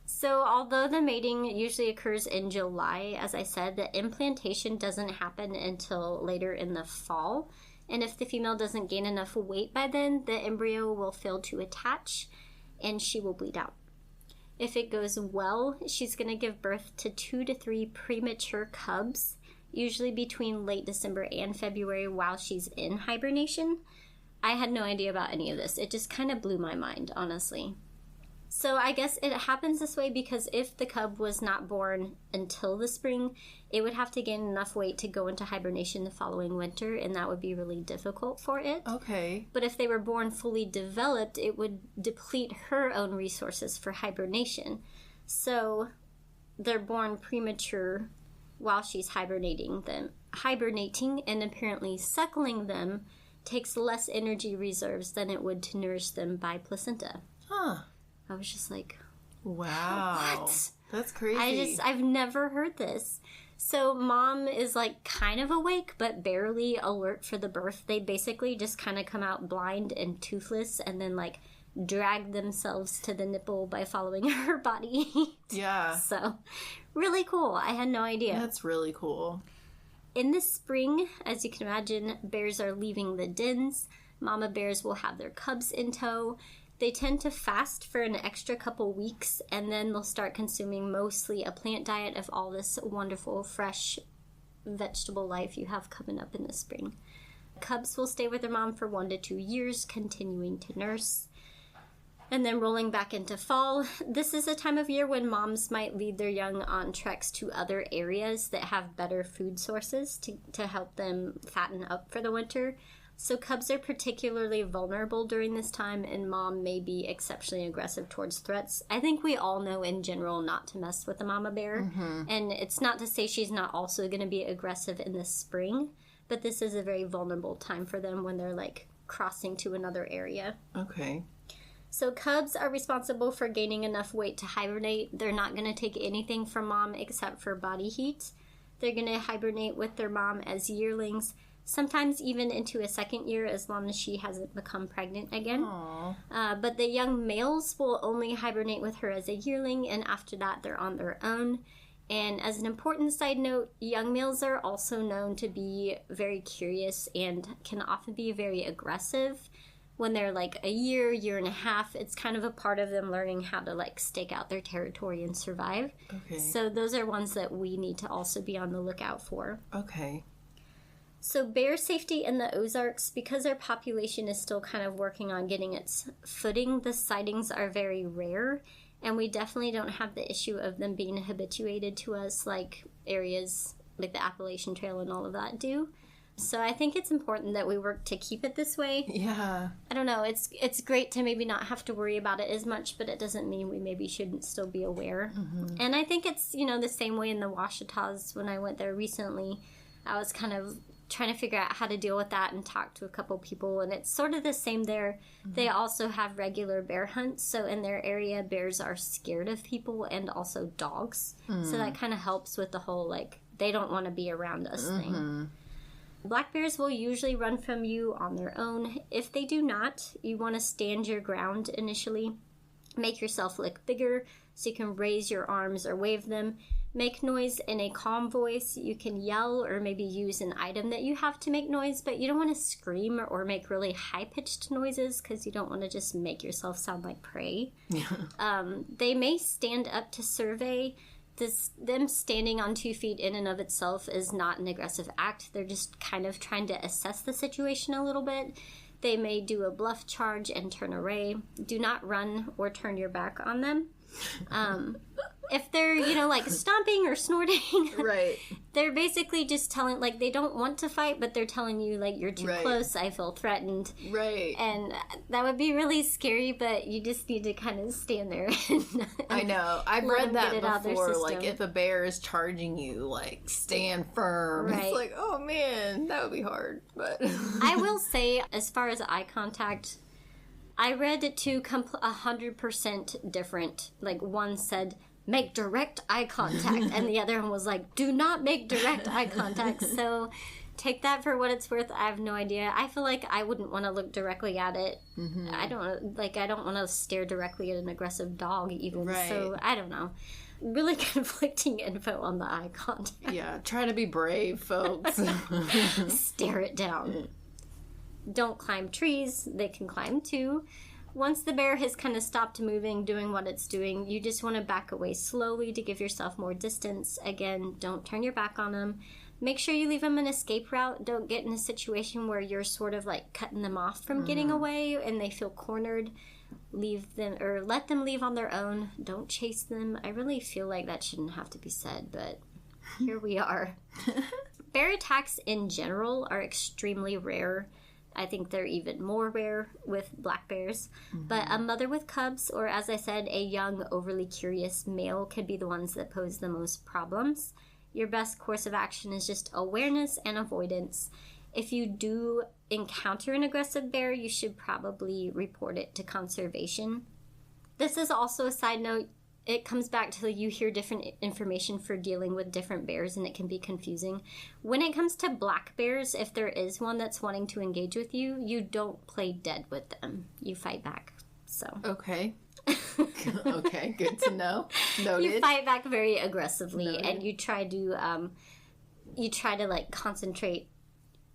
So although the mating usually occurs in July, as I said, the implantation doesn't happen until later in the fall. And if the female doesn't gain enough weight by then, the embryo will fail to attach and she will bleed out. If it goes well, she's going to give birth to 2 to 3 premature cubs, usually between late December and February while she's in hibernation. I had no idea about any of this. It just kind of blew my mind, honestly. So I guess it happens this way because if the cub was not born until the spring, it would have to gain enough weight to go into hibernation the following winter, and that would be really difficult for it. Okay. But if they were born fully developed, it would deplete her own resources for hibernation. So they're born premature while she's hibernating, and apparently suckling them takes less energy reserves than it would to nourish them by placenta. Huh. I was just like, wow. What? That's crazy. I've never heard this. So mom is like kind of awake, but barely alert for the birth. They basically just kind of come out blind and toothless and then like drag themselves to the nipple by following her body. Yeah. So really cool. I had no idea. That's really cool. In the spring, as you can imagine, bears are leaving the dens. Mama bears will have their cubs in tow. They tend to fast for an extra couple weeks, and then they'll start consuming mostly a plant diet of all this wonderful, fresh vegetable life you have coming up in the spring. Cubs will stay with their mom for 1 to 2 years, continuing to nurse. And then rolling back into fall, this is a time of year when moms might lead their young on treks to other areas that have better food sources to help them fatten up for the winter. So cubs are particularly vulnerable during this time, and mom may be exceptionally aggressive towards threats. I think we all know in general not to mess with a mama bear. Mm-hmm. And it's not to say she's not also going to be aggressive in the spring, but this is a very vulnerable time for them when they're like crossing to another area. Okay. So cubs are responsible for gaining enough weight to hibernate. They're not going to take anything from mom except for body heat. They're going to hibernate with their mom as yearlings, sometimes even into a second year as long as she hasn't become pregnant again. But the young males will only hibernate with her as a yearling, and after that they're on their own. And as an important side note, young males are also known to be very curious and can often be very aggressive. When they're like a year and a half, it's kind of a part of them learning how to like stake out their territory and survive. Okay. So those are ones that we need to also be on the lookout for. Okay. So bear safety in the Ozarks, because our population is still kind of working on getting its footing, the sightings are very rare, and we definitely don't have the issue of them being habituated to us like areas like the Appalachian Trail and all of that do. So I think it's important that we work to keep it this way. Yeah. I don't know, it's great to maybe not have to worry about it as much, but it doesn't mean we maybe shouldn't still be aware. Mm-hmm. And I think it's, the same way in the Ouachitas. When I went there recently, I was kind of trying to figure out how to deal with that and talk to a couple people, and it's sort of the same there. Mm-hmm. They also have regular bear hunts, so in their area bears are scared of people and also dogs. So that kind of helps with the whole like they don't want to be around us thing. Black bears will usually run from you on their own. If they do not, you want to stand your ground initially. Make yourself look bigger So you can raise your arms or wave them. Make noise in a calm voice. You can yell or maybe use an item that you have to make noise, but you don't want to scream or make really high-pitched noises because you don't want to just make yourself sound like prey. They may stand up to survey. Them standing on 2 feet in and of itself is not an aggressive act. They're just kind of trying to assess the situation a little bit. They may do a bluff charge and turn away. Do not run or turn your back on them. If they're, like stomping or snorting, right, they're basically just telling, like, they don't want to fight, but they're telling you, like, you're too close, I feel threatened. Right. And that would be really scary, but you just need to kind of stand there. I know. I've read that before, like, if a bear is charging you, like, stand firm. Right. It's like, oh, man, that would be hard, but... I will say, as far as eye contact... I read it to 100% different. Like, one said, make direct eye contact, and the other one was like, do not make direct eye contact. So take that for what it's worth. I have no idea. I feel like I wouldn't want to look directly at it. Mm-hmm. I don't want to stare directly at an aggressive dog even. Right. So I don't know. Really conflicting info on the eye contact. Yeah, try to be brave, folks. Stare it down. Don't climb trees. They can climb too. Once the bear has kind of stopped moving, doing what it's doing, you just want to back away slowly to give yourself more distance. Again, don't turn your back on them. Make sure you leave them an escape route. Don't get in a situation where you're sort of like cutting them off from getting away and they feel cornered. Leave them or let them leave on their own. Don't chase them. I really feel like that shouldn't have to be said, but here we are. Bear attacks in general are extremely rare. I think they're even more rare with black bears. Mm-hmm. But a mother with cubs, or as I said, a young, overly curious male could be the ones that pose the most problems. Your best course of action is just awareness and avoidance. If you do encounter an aggressive bear, you should probably report it to conservation. This is also a side note. It comes back to you hear different information for dealing with different bears, and it can be confusing. When it comes to black bears, if there is one that's wanting to engage with you, you don't play dead with them. You fight back. So okay. Okay, good to know. Noted. You fight back very aggressively. Noted. And you try to like concentrate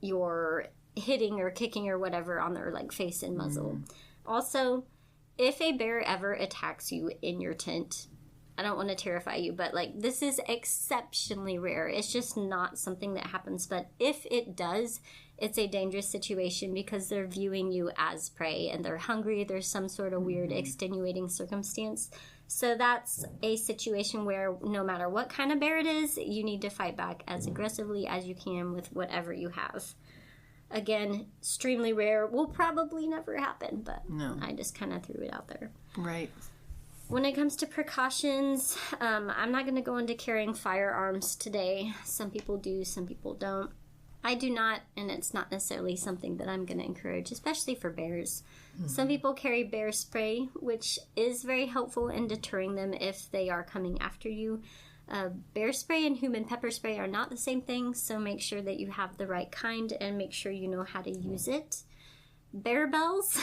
your hitting or kicking or whatever on their like face and muzzle. Also, if a bear ever attacks you in your tent, I don't want to terrify you, but like this is exceptionally rare. It's just not something that happens. But if it does, it's a dangerous situation because they're viewing you as prey and they're hungry. There's some sort of weird extenuating circumstance. So that's a situation where no matter what kind of bear it is, you need to fight back as aggressively as you can with whatever you have. Again, extremely rare. Will probably never happen, but no. I just kind of threw it out there. Right. When it comes to precautions, I'm not going to go into carrying firearms today. Some people do, some people don't. I do not, and it's not necessarily something that I'm going to encourage, especially for bears. Mm-hmm. Some people carry bear spray, which is very helpful in deterring them if they are coming after you. Bear spray and human pepper spray are not the same thing, so make sure that you have the right kind and make sure you know how to use it. Bear bells.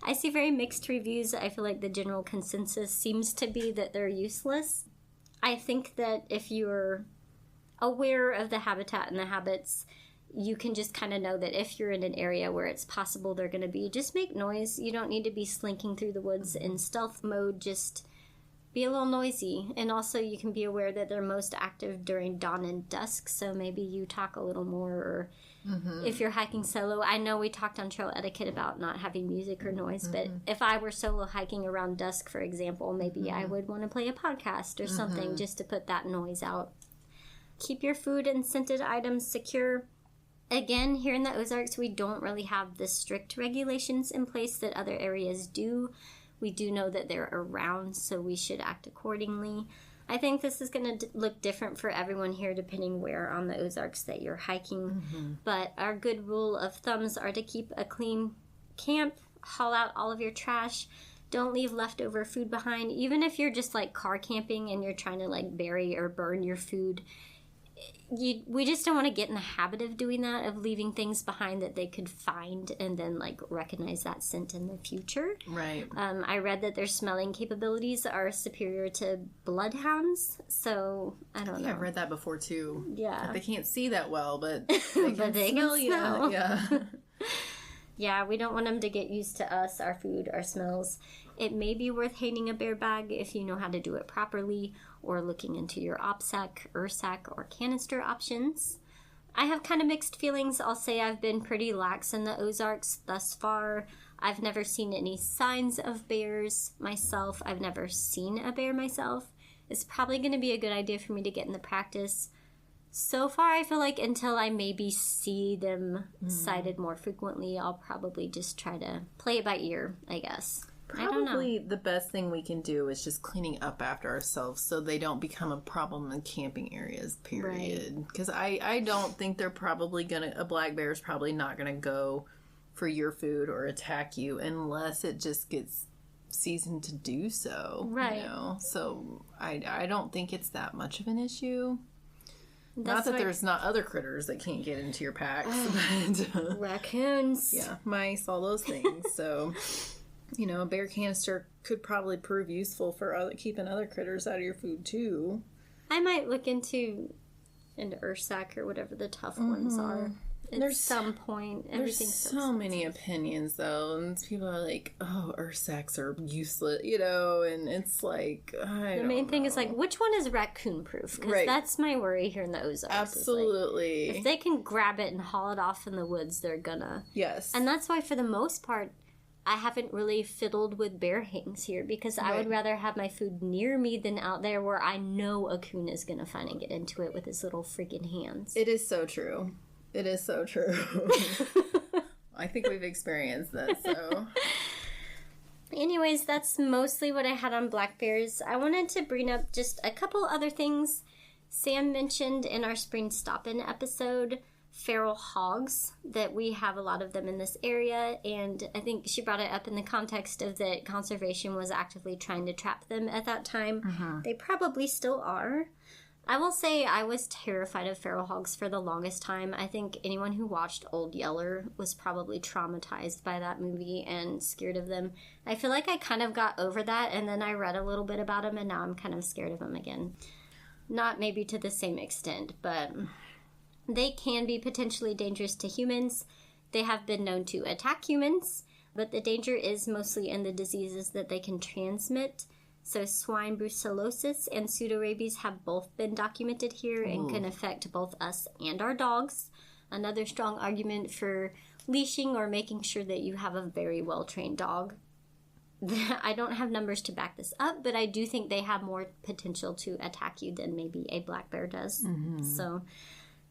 I see very mixed reviews. I feel like the general consensus seems to be that they're useless. I think that if you're aware of the habitat and the habits, you can just kind of know that if you're in an area where it's possible they're going to be, just make noise. You don't need to be slinking through the woods in stealth mode. Just be a little noisy. And also you can be aware that they're most active during dawn and dusk, so maybe you talk a little more. Or if you're hiking solo, I know we talked on trail etiquette about not having music or noise, but if I were solo hiking around dusk, for example, maybe I would want to play a podcast or something just to put that noise out. Keep your food and scented items secure. Again, here in the Ozarks, we don't really have the strict regulations in place that other areas do. We do know that they're around, so we should act accordingly. I think this is going to look different for everyone here depending where on the Ozarks that you're hiking. But our good rule of thumbs are to keep a clean camp, haul out all of your trash, don't leave leftover food behind. Even if you're just like car camping and you're trying to like bury or burn your food, we just don't want to get in the habit of doing that, of leaving things behind that they could find and then like recognize that scent in the future. Right. I read that their smelling capabilities are superior to bloodhounds, so I don't know. I've read that before too. Yeah. Like, they can't see that well, but they can But they smell can you. smell. Yeah. Yeah, we don't want them to get used to us, our food, our smells. It may be worth hanging a bear bag if you know how to do it properly, or looking into your OPSEC, URSAC, or canister options. I have kind of mixed feelings. I'll say I've been pretty lax in the Ozarks thus far. I've never seen any signs of bears myself. I've never seen a bear myself. It's probably going to be a good idea for me to get in the practice. So far, I feel like until I maybe see them sighted more frequently, I'll probably just try to play it by ear, I guess. I don't know. Probably the best thing we can do is just cleaning up after ourselves so they don't become a problem in camping areas, period. Because I don't think they're probably a black bear is probably not going to go for your food or attack you unless it just gets seasoned to do so. Right. You know? So I don't think it's that much of an issue. That's not that there's not other critters that can't get into your packs. But, raccoons. yeah, mice, all those things. So... You know, a bear canister could probably prove useful for keeping other critters out of your food, too. I might look into an URSAC or whatever the tough ones are. At some point. There's so many opinions, though. And people are like, oh, URSACs are useless, you know, and it's like, The main thing is, like, which one is raccoon-proof? Because that's my worry here in the Ozarks. Absolutely. Like, if they can grab it and haul it off in the woods, they're gonna. Yes. And that's why, for the most part, I haven't really fiddled with bear hangs here, because I would rather have my food near me than out there where I know a coon is going to find and get into it with his little freaking hands. It is so true. It is so true. I think we've experienced that, so... Anyways, that's mostly what I had on black bears. I wanted to bring up just a couple other things. Sam mentioned in our spring stop-in episode feral hogs, that we have a lot of them in this area, and I think she brought it up in the context of that conservation was actively trying to trap them at that time. They probably still are. I will say I was terrified of feral hogs for the longest time. I think anyone who watched Old Yeller was probably traumatized by that movie and scared of them. I feel like I kind of got over that, and then I read a little bit about them, and now I'm kind of scared of them again. Not maybe to the same extent, but... They can be potentially dangerous to humans. They have been known to attack humans, but the danger is mostly in the diseases that they can transmit. So swine brucellosis and pseudorabies have both been documented here and can affect both us and our dogs. Another strong argument for leashing or making sure that you have a very well-trained dog. I don't have numbers to back this up, but I do think they have more potential to attack you than maybe a black bear does. So...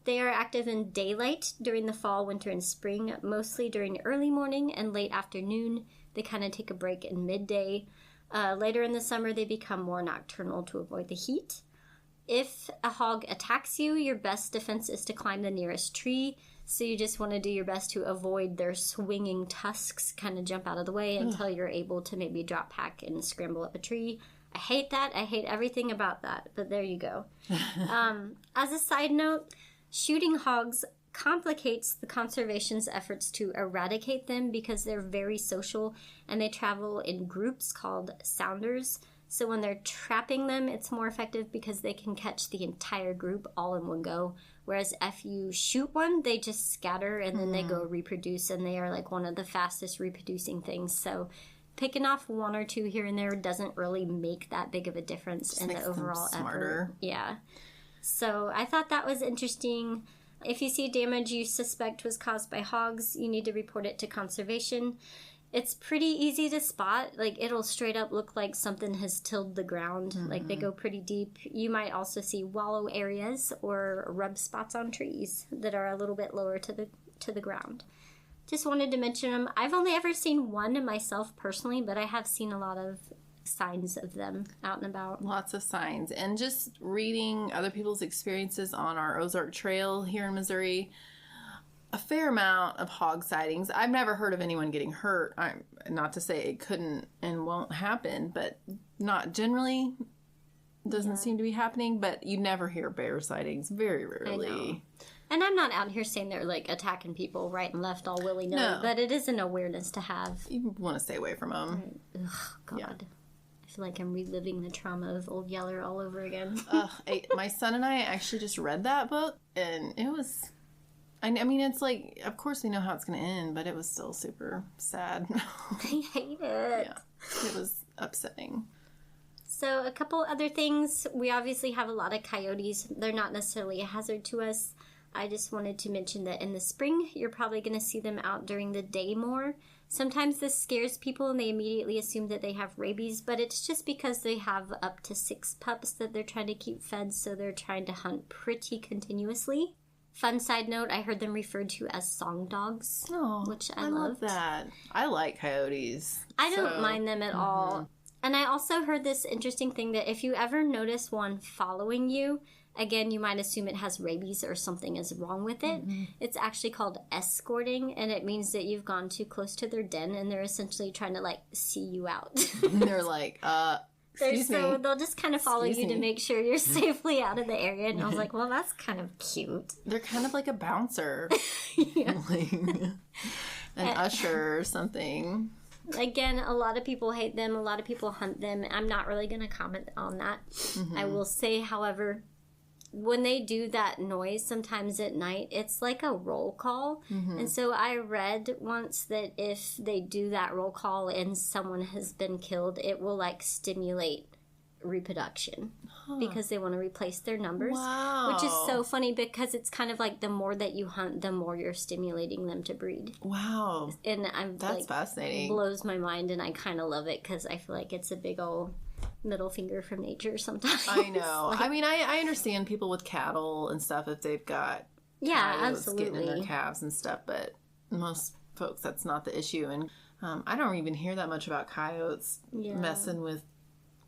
They are active in daylight during the fall, winter, and spring, mostly during early morning and late afternoon. They kind of take a break in midday. Later in the summer, they become more nocturnal to avoid the heat. If a hog attacks you, your best defense is to climb the nearest tree. So you just want to do your best to avoid their swinging tusks, kind of jump out of the way until you're able to maybe drop pack and scramble up a tree. I hate that. I hate everything about that. But there you go. As a side note... Shooting hogs complicates the conservation's efforts to eradicate them because they're very social and they travel in groups called sounders. So when they're trapping them, it's more effective because they can catch the entire group all in one go. Whereas if you shoot one, they just scatter and then they go reproduce, and they are like one of the fastest reproducing things. So picking off one or two here and there doesn't really make that big of a difference in the overall effort. Yeah. So I thought that was interesting. If you see damage you suspect was caused by hogs, you need to report it to conservation. It's pretty easy to spot. Like, it'll straight up look like something has tilled the ground. Like, they go pretty deep. You might also see wallow areas or rub spots on trees that are a little bit lower to the ground. Just wanted to mention them. I've only ever seen one myself personally, but I have seen a lot of signs of them out and about. Lots of signs. And just reading other people's experiences on our Ozark Trail here in Missouri, a fair amount of hog sightings. I've never heard of anyone getting hurt. Not to say it couldn't and won't happen, but not generally. doesn't seem to be happening, but you never hear bear sightings, very rarely. I know. And I'm not out here saying they're, like, attacking people right and left all willy-nilly, No. but it is an awareness to have. You want to stay away from them. Ugh, God. Yeah. I feel like I'm reliving the trauma of Old Yeller all over again. My son and I actually just read that book, and it was... I mean, it's like, of course we know how it's going to end, but it was still super sad. I hate it. Yeah, it was upsetting. So a couple other things. We obviously have a lot of coyotes. They're not necessarily a hazard to us. I just wanted to mention that in the spring, you're probably going to see them out during the day more. Sometimes this scares people and they immediately assume that they have rabies, but it's just because they have up to 6 pups that they're trying to keep fed, so they're trying to hunt pretty continuously. Fun side note, I heard them referred to as song dogs, which I love that. I like coyotes. I don't mind them at all. And I also heard this interesting thing that if you ever notice one following you, again, you might assume it has rabies or something is wrong with it. It's actually called escorting, and it means that you've gone too close to their den, and they're essentially trying to, like, see you out. They're like, excuse me. So they'll just kind of follow you to make sure you're safely out of the area. And I was like, well, that's kind of cute. They're kind of like a bouncer. Like an usher or something. Again, a lot of people hate them. A lot of people hunt them. I'm not really going to comment on that. I will say, however, when they do that noise sometimes at night, it's like a roll call. And so I read once that if they do that roll call and someone has been killed, it will, like, stimulate reproduction because they want to replace their numbers. Wow. Which is so funny because it's kind of like the more that you hunt, the more you're stimulating them to breed. Wow. And that's fascinating. Blows my mind, and I kind of love it because I feel like it's a big old middle finger from nature sometimes. I know. Like, I mean, I understand people with cattle and stuff if they've got absolutely getting in their calves and stuff, but most folks, that's not the issue. And I don't even hear that much about coyotes messing with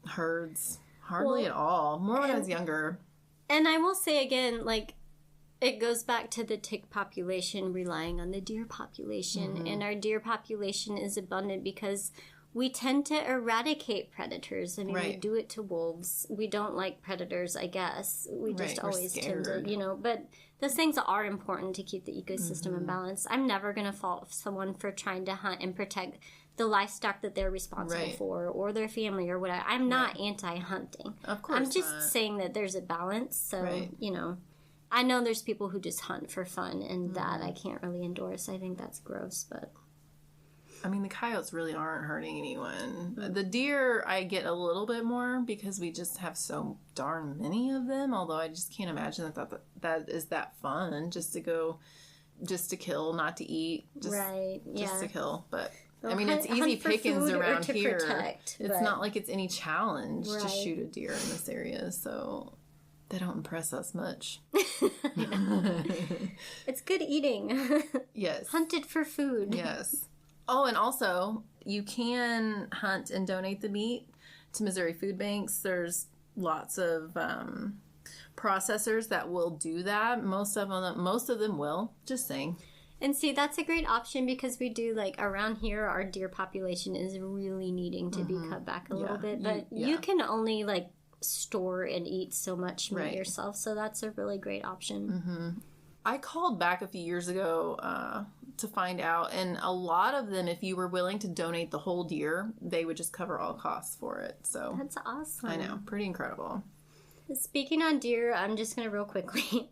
herds. Hardly at all. More when I was younger. And I will say again, like, it goes back to the tick population relying on the deer population. And our deer population is abundant because we tend to eradicate predators. I mean, we do it to wolves. We don't like predators, I guess. We just always tend to, but those things are important to keep the ecosystem in balance. I'm never going to fault someone for trying to hunt and protect the livestock that they're responsible for or their family or whatever. I'm not anti-hunting. Of course I'm just saying that there's a balance. So, I know there's people who just hunt for fun, and that I can't really endorse. I think that's gross, but... I mean, the coyotes really aren't hurting anyone. The deer, I get a little bit more because we just have so darn many of them, although I just can't imagine that is that fun, just to kill, not to eat. Just to kill, but... Well, I mean, it's easy pickings around here. It's not like it's any challenge to shoot a deer in this area, so they don't impress us much. It's good eating. Yes. Hunted for food. Yes. Oh, and also, you can hunt and donate the meat to Missouri food banks. There's lots of processors that will do that. Most of them will. Just saying. And see, that's a great option because we do, like, around here, our deer population is really needing to be cut back a little bit. But you can only, like, store and eat so much meat yourself. So that's a really great option. I called back a few years ago to find out. And a lot of them, if you were willing to donate the whole deer, they would just cover all costs for it. So that's awesome. I know. Pretty incredible. Speaking on deer, I'm just going to real quickly...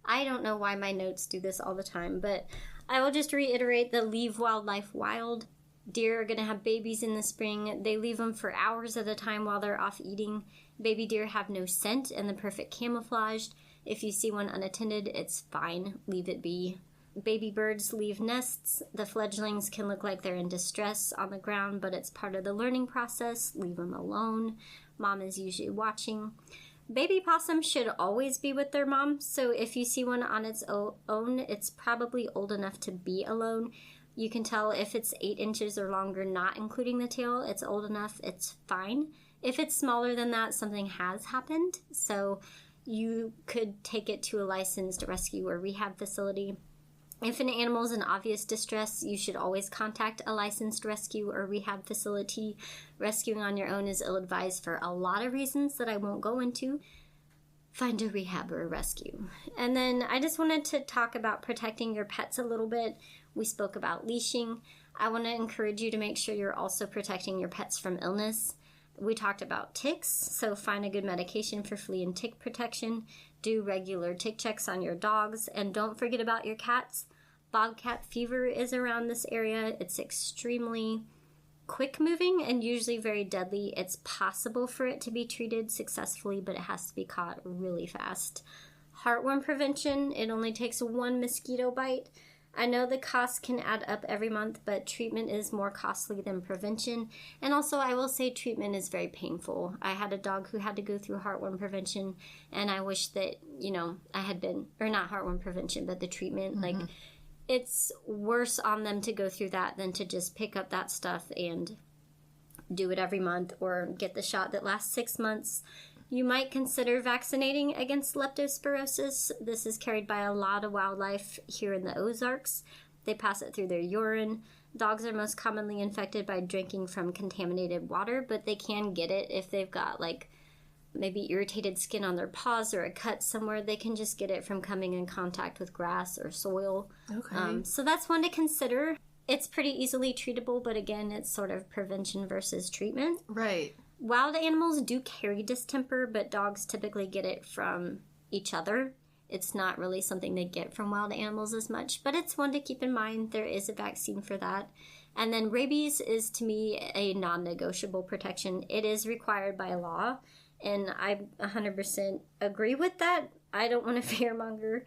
I don't know why my notes do this all the time, but I will just reiterate the leave wildlife wild. Deer are going to have babies in the spring. They leave them for hours at a time while they're off eating. Baby deer have no scent and the perfect camouflage. If you see one unattended, it's fine. Leave it be. Baby birds leave nests. The fledglings can look like they're in distress on the ground, but it's part of the learning process. Leave them alone. Mom is usually watching. Baby possums should always be with their mom, so if you see one on its own, it's probably old enough to be alone. You can tell if it's 8 inches or longer, not including the tail, it's old enough, it's fine. If it's smaller than that, something has happened, so you could take it to a licensed rescue or rehab facility. If an animal is in obvious distress, you should always contact a licensed rescue or rehab facility. Rescuing on your own is ill-advised for a lot of reasons that I won't go into. Find a rehab or a rescue. And then I just wanted to talk about protecting your pets a little bit. We spoke about leashing. I want to encourage you to make sure you're also protecting your pets from illness. We talked about ticks, so find a good medication for flea and tick protection. Do regular tick checks on your dogs, and don't forget about your cats. Bobcat fever is around this area. It's extremely quick moving and usually very deadly. It's possible for it to be treated successfully, but it has to be caught really fast. Heartworm prevention, it only takes one mosquito bite. I know the cost can add up every month, but treatment is more costly than prevention. And also, I will say treatment is very painful. I had a dog who had to go through heartworm prevention, and I wish that, I had been, or not heartworm prevention, but the treatment, it's worse on them to go through that than to just pick up that stuff and do it every month or get the shot that lasts 6 months. You might consider vaccinating against leptospirosis. This is carried by a lot of wildlife here in the Ozarks. They pass it through their urine. Dogs are most commonly infected by drinking from contaminated water, but they can get it if they've got maybe irritated skin on their paws or a cut somewhere. They can just get it from coming in contact with grass or soil. Okay. So that's one to consider. It's pretty easily treatable, but again, it's sort of prevention versus treatment. Right. Wild animals do carry distemper, but dogs typically get it from each other. It's not really something they get from wild animals as much, but it's one to keep in mind. There is a vaccine for that. And then rabies is, to me, a non-negotiable protection. It is required by law, and I 100% agree with that. I don't want to fearmonger.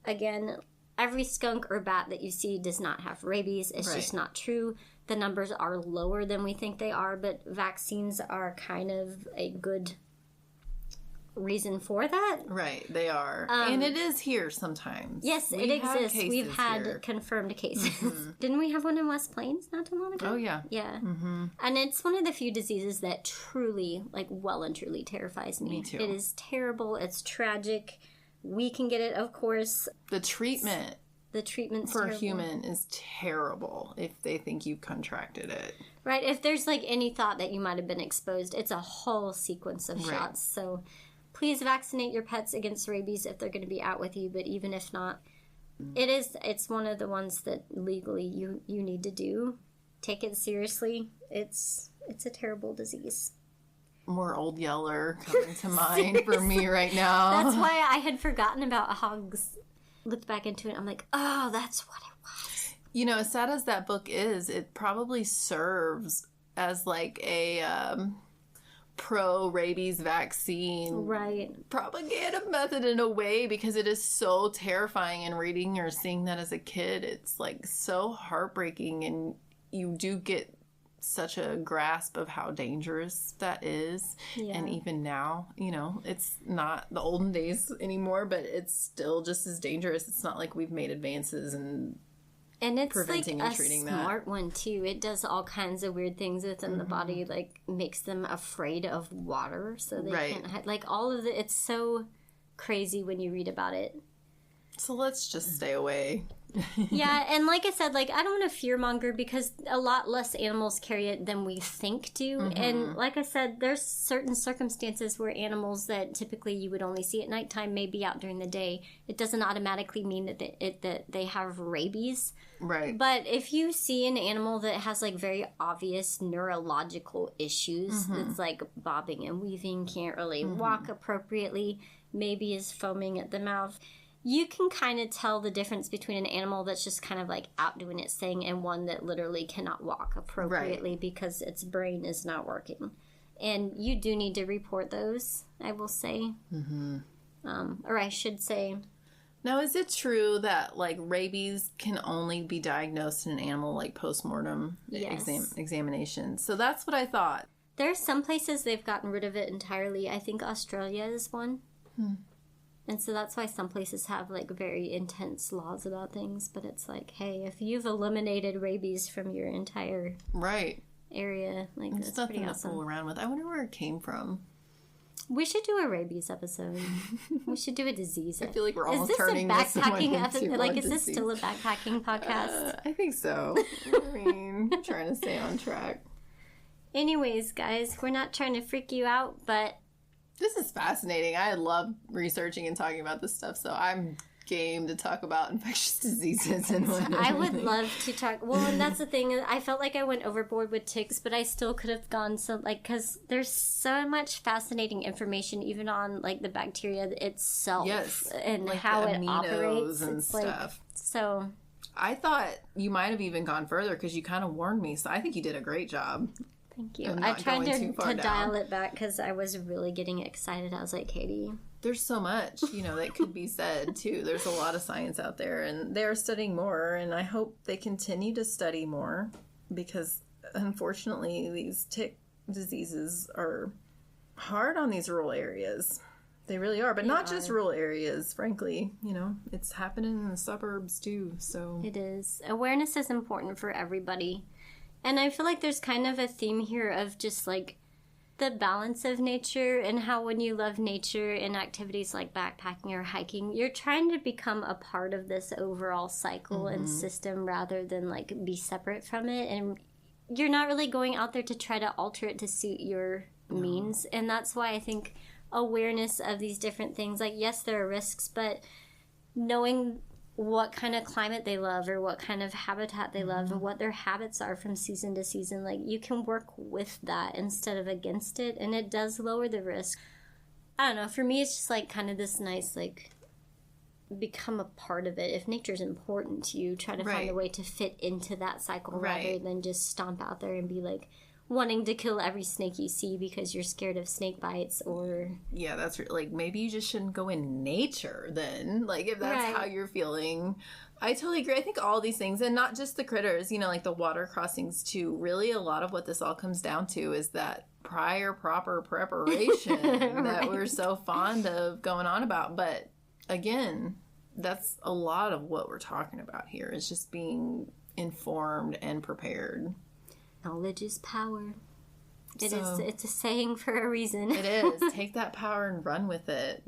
Again, every skunk or bat that you see does not have rabies. It's just not true. The numbers are lower than we think they are, but vaccines are kind of a good reason for that. Right, they are. And it is here sometimes. Yes, it exists. We've had confirmed cases. Didn't we have one in West Plains not too long ago? Oh, yeah. Yeah. And it's one of the few diseases that truly, well and truly terrifies me. Me too. It is terrible. It's tragic. We can get it, of course. The treatment's for terrible. a human is terrible if they think you've contracted it. Right. If there's any thought that you might have been exposed, it's a whole sequence of shots. So please vaccinate your pets against rabies if they're going to be out with you. But even if not, it's one of the ones that legally you need to do. Take it seriously. It's a terrible disease. More Old Yeller coming to mind for me right now. That's why I had forgotten about hogs. Looked back into it, I'm like, oh, that's what it was. As sad as that book is, it probably serves as a pro-rabies vaccine propaganda method in a way, because it is so terrifying, and reading or seeing that as a kid, it's so heartbreaking, and you do get such a grasp of how dangerous that is. And even now, it's not the olden days anymore, but it's still just as dangerous. It's not like we've made advances in preventing and treating that. And it's a smart one too. It does all kinds of weird things within the body, makes them afraid of water, so they can't all of it. It's so crazy when you read about it. So let's just stay away. Yeah, and like I said, I don't want to fearmonger, because a lot less animals carry it than we think do. And like I said, there's certain circumstances where animals that typically you would only see at nighttime may be out during the day. It doesn't automatically mean that they have rabies. Right. But if you see an animal that has very obvious neurological issues, that's bobbing and weaving, can't really walk appropriately, maybe is foaming at the mouth, you can kind of tell the difference between an animal that's just kind of out doing its thing and one that literally cannot walk appropriately because its brain is not working. And you do need to report those, I will say. Or I should say. Now, is it true that rabies can only be diagnosed in an animal post-mortem examination? So that's what I thought. There's some places they've gotten rid of it entirely. I think Australia is one. And so that's why some places have very intense laws about things. But it's hey, if you've eliminated rabies from your entire area, it's that's nothing pretty to awesome. fool around with. I wonder where it came from. We should do a rabies episode. We should do a disease. I feel like we're almost turning this one into like, is this still a backpacking podcast? I think so. I mean, trying to stay on track. Anyways, guys, we're not trying to freak you out, but this is fascinating. I love researching and talking about this stuff, so I'm game to talk about infectious diseases and whatnot. I would love to talk. Well, and that's the thing. I felt like I went overboard with ticks, but I still could have gone because there's so much fascinating information, even on like the bacteria itself, and like how it operates and stuff. So I thought you might have even gone further because you kind of warned me. So I think you did a great job. Thank you. I tried to dial it back because I was really getting excited. I was like, Katie, there's so much, that could be said, too. There's a lot of science out there, and they're studying more, and I hope they continue to study more because, unfortunately, these tick diseases are hard on these rural areas. They really are, but not just rural areas, frankly. It's happening in the suburbs, too, so. It is. Awareness is important for everybody, and I feel like there's kind of a theme here of just, like, the balance of nature and how when you love nature and activities like backpacking or hiking, you're trying to become a part of this overall cycle and system rather than like be separate from it. And you're not really going out there to try to alter it to suit your means. And that's why I think awareness of these different things, like yes, there are risks, but knowing what kind of climate they love or what kind of habitat they love and what their habits are from season to season. Like, you can work with that instead of against it, and it does lower the risk. I don't know. For me, it's just, like, kind of this nice, like, become a part of it. If nature's important to you, try to find a way to fit into that cycle rather than just stomp out there and be, like, wanting to kill every snake you see because you're scared of snake bites or... Yeah, that's like, maybe you just shouldn't go in nature then, like, if that's how you're feeling. I totally agree. I think all these things, and not just the critters, like the water crossings too, really a lot of what this all comes down to is that prior proper preparation that we're so fond of going on about. But again, that's a lot of what we're talking about here, is just being informed and prepared. Knowledge is power. It's a saying for a reason. It is. Take that power and run with it.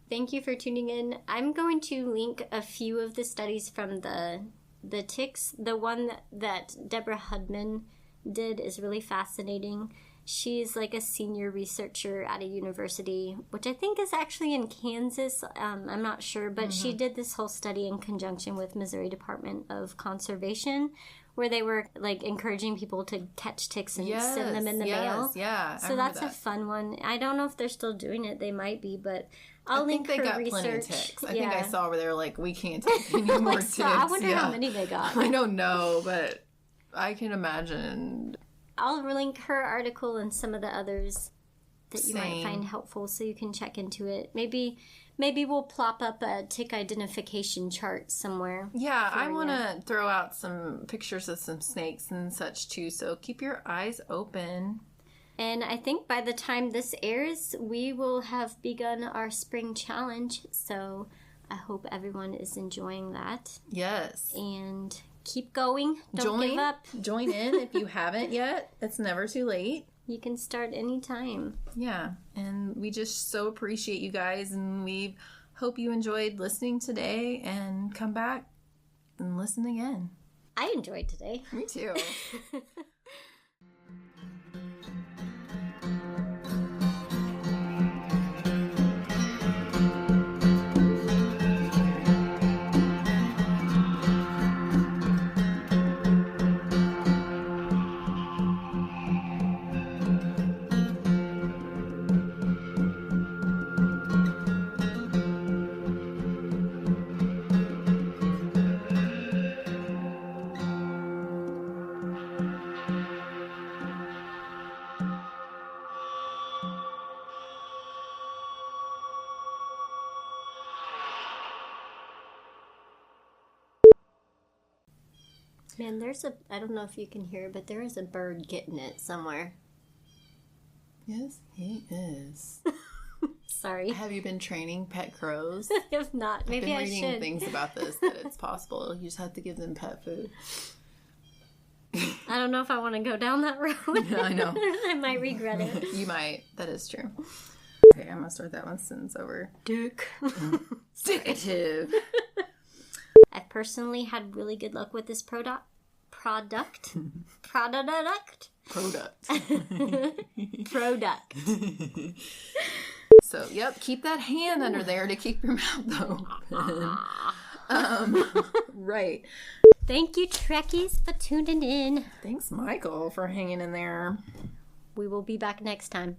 Thank you for tuning in. I'm going to link a few of the studies from the ticks. The one that Deborah Hudman did is really fascinating. She's like a senior researcher at a university, which I think is actually in Kansas. I'm not sure, but she did this whole study in conjunction with Missouri Department of Conservation, where they were like encouraging people to catch ticks and send them in the mail. Yeah, so that's a fun one. I don't know if they're still doing it. They might be, but I'll link her research. I think they got plenty of ticks. I think I saw where they were like, we can't take any more ticks. I wonder how many they got. I don't know, but I can imagine. I'll link her article and some of the others that you might find helpful so you can check into it. Maybe we'll plop up a tick identification chart somewhere. Yeah, I want to throw out some pictures of some snakes and such too, so keep your eyes open. And I think by the time this airs, we will have begun our spring challenge, so I hope everyone is enjoying that. Yes. And keep going. Don't give up. Join in if you haven't yet. It's never too late. You can start anytime. Yeah, and we just so appreciate you guys, and we hope you enjoyed listening today, and come back and listen again. I enjoyed today. Me too. Man, I don't know if you can hear, but there is a bird getting it somewhere. Yes, he is. Sorry. Have you been training pet crows? I have not. Maybe I should. I've been reading things about this, that it's possible. You just have to give them pet food. I don't know if I want to go down that road. I know. I might regret it. You might. That is true. Okay, I'm gonna start that one sentence over. Dick. Dickative. I've personally had really good luck with this product. Product. So, yep, keep that hand under there to keep your mouth open. Right. Thank you, Trekkies, for tuning in. Thanks, Michael, for hanging in there. We will be back next time.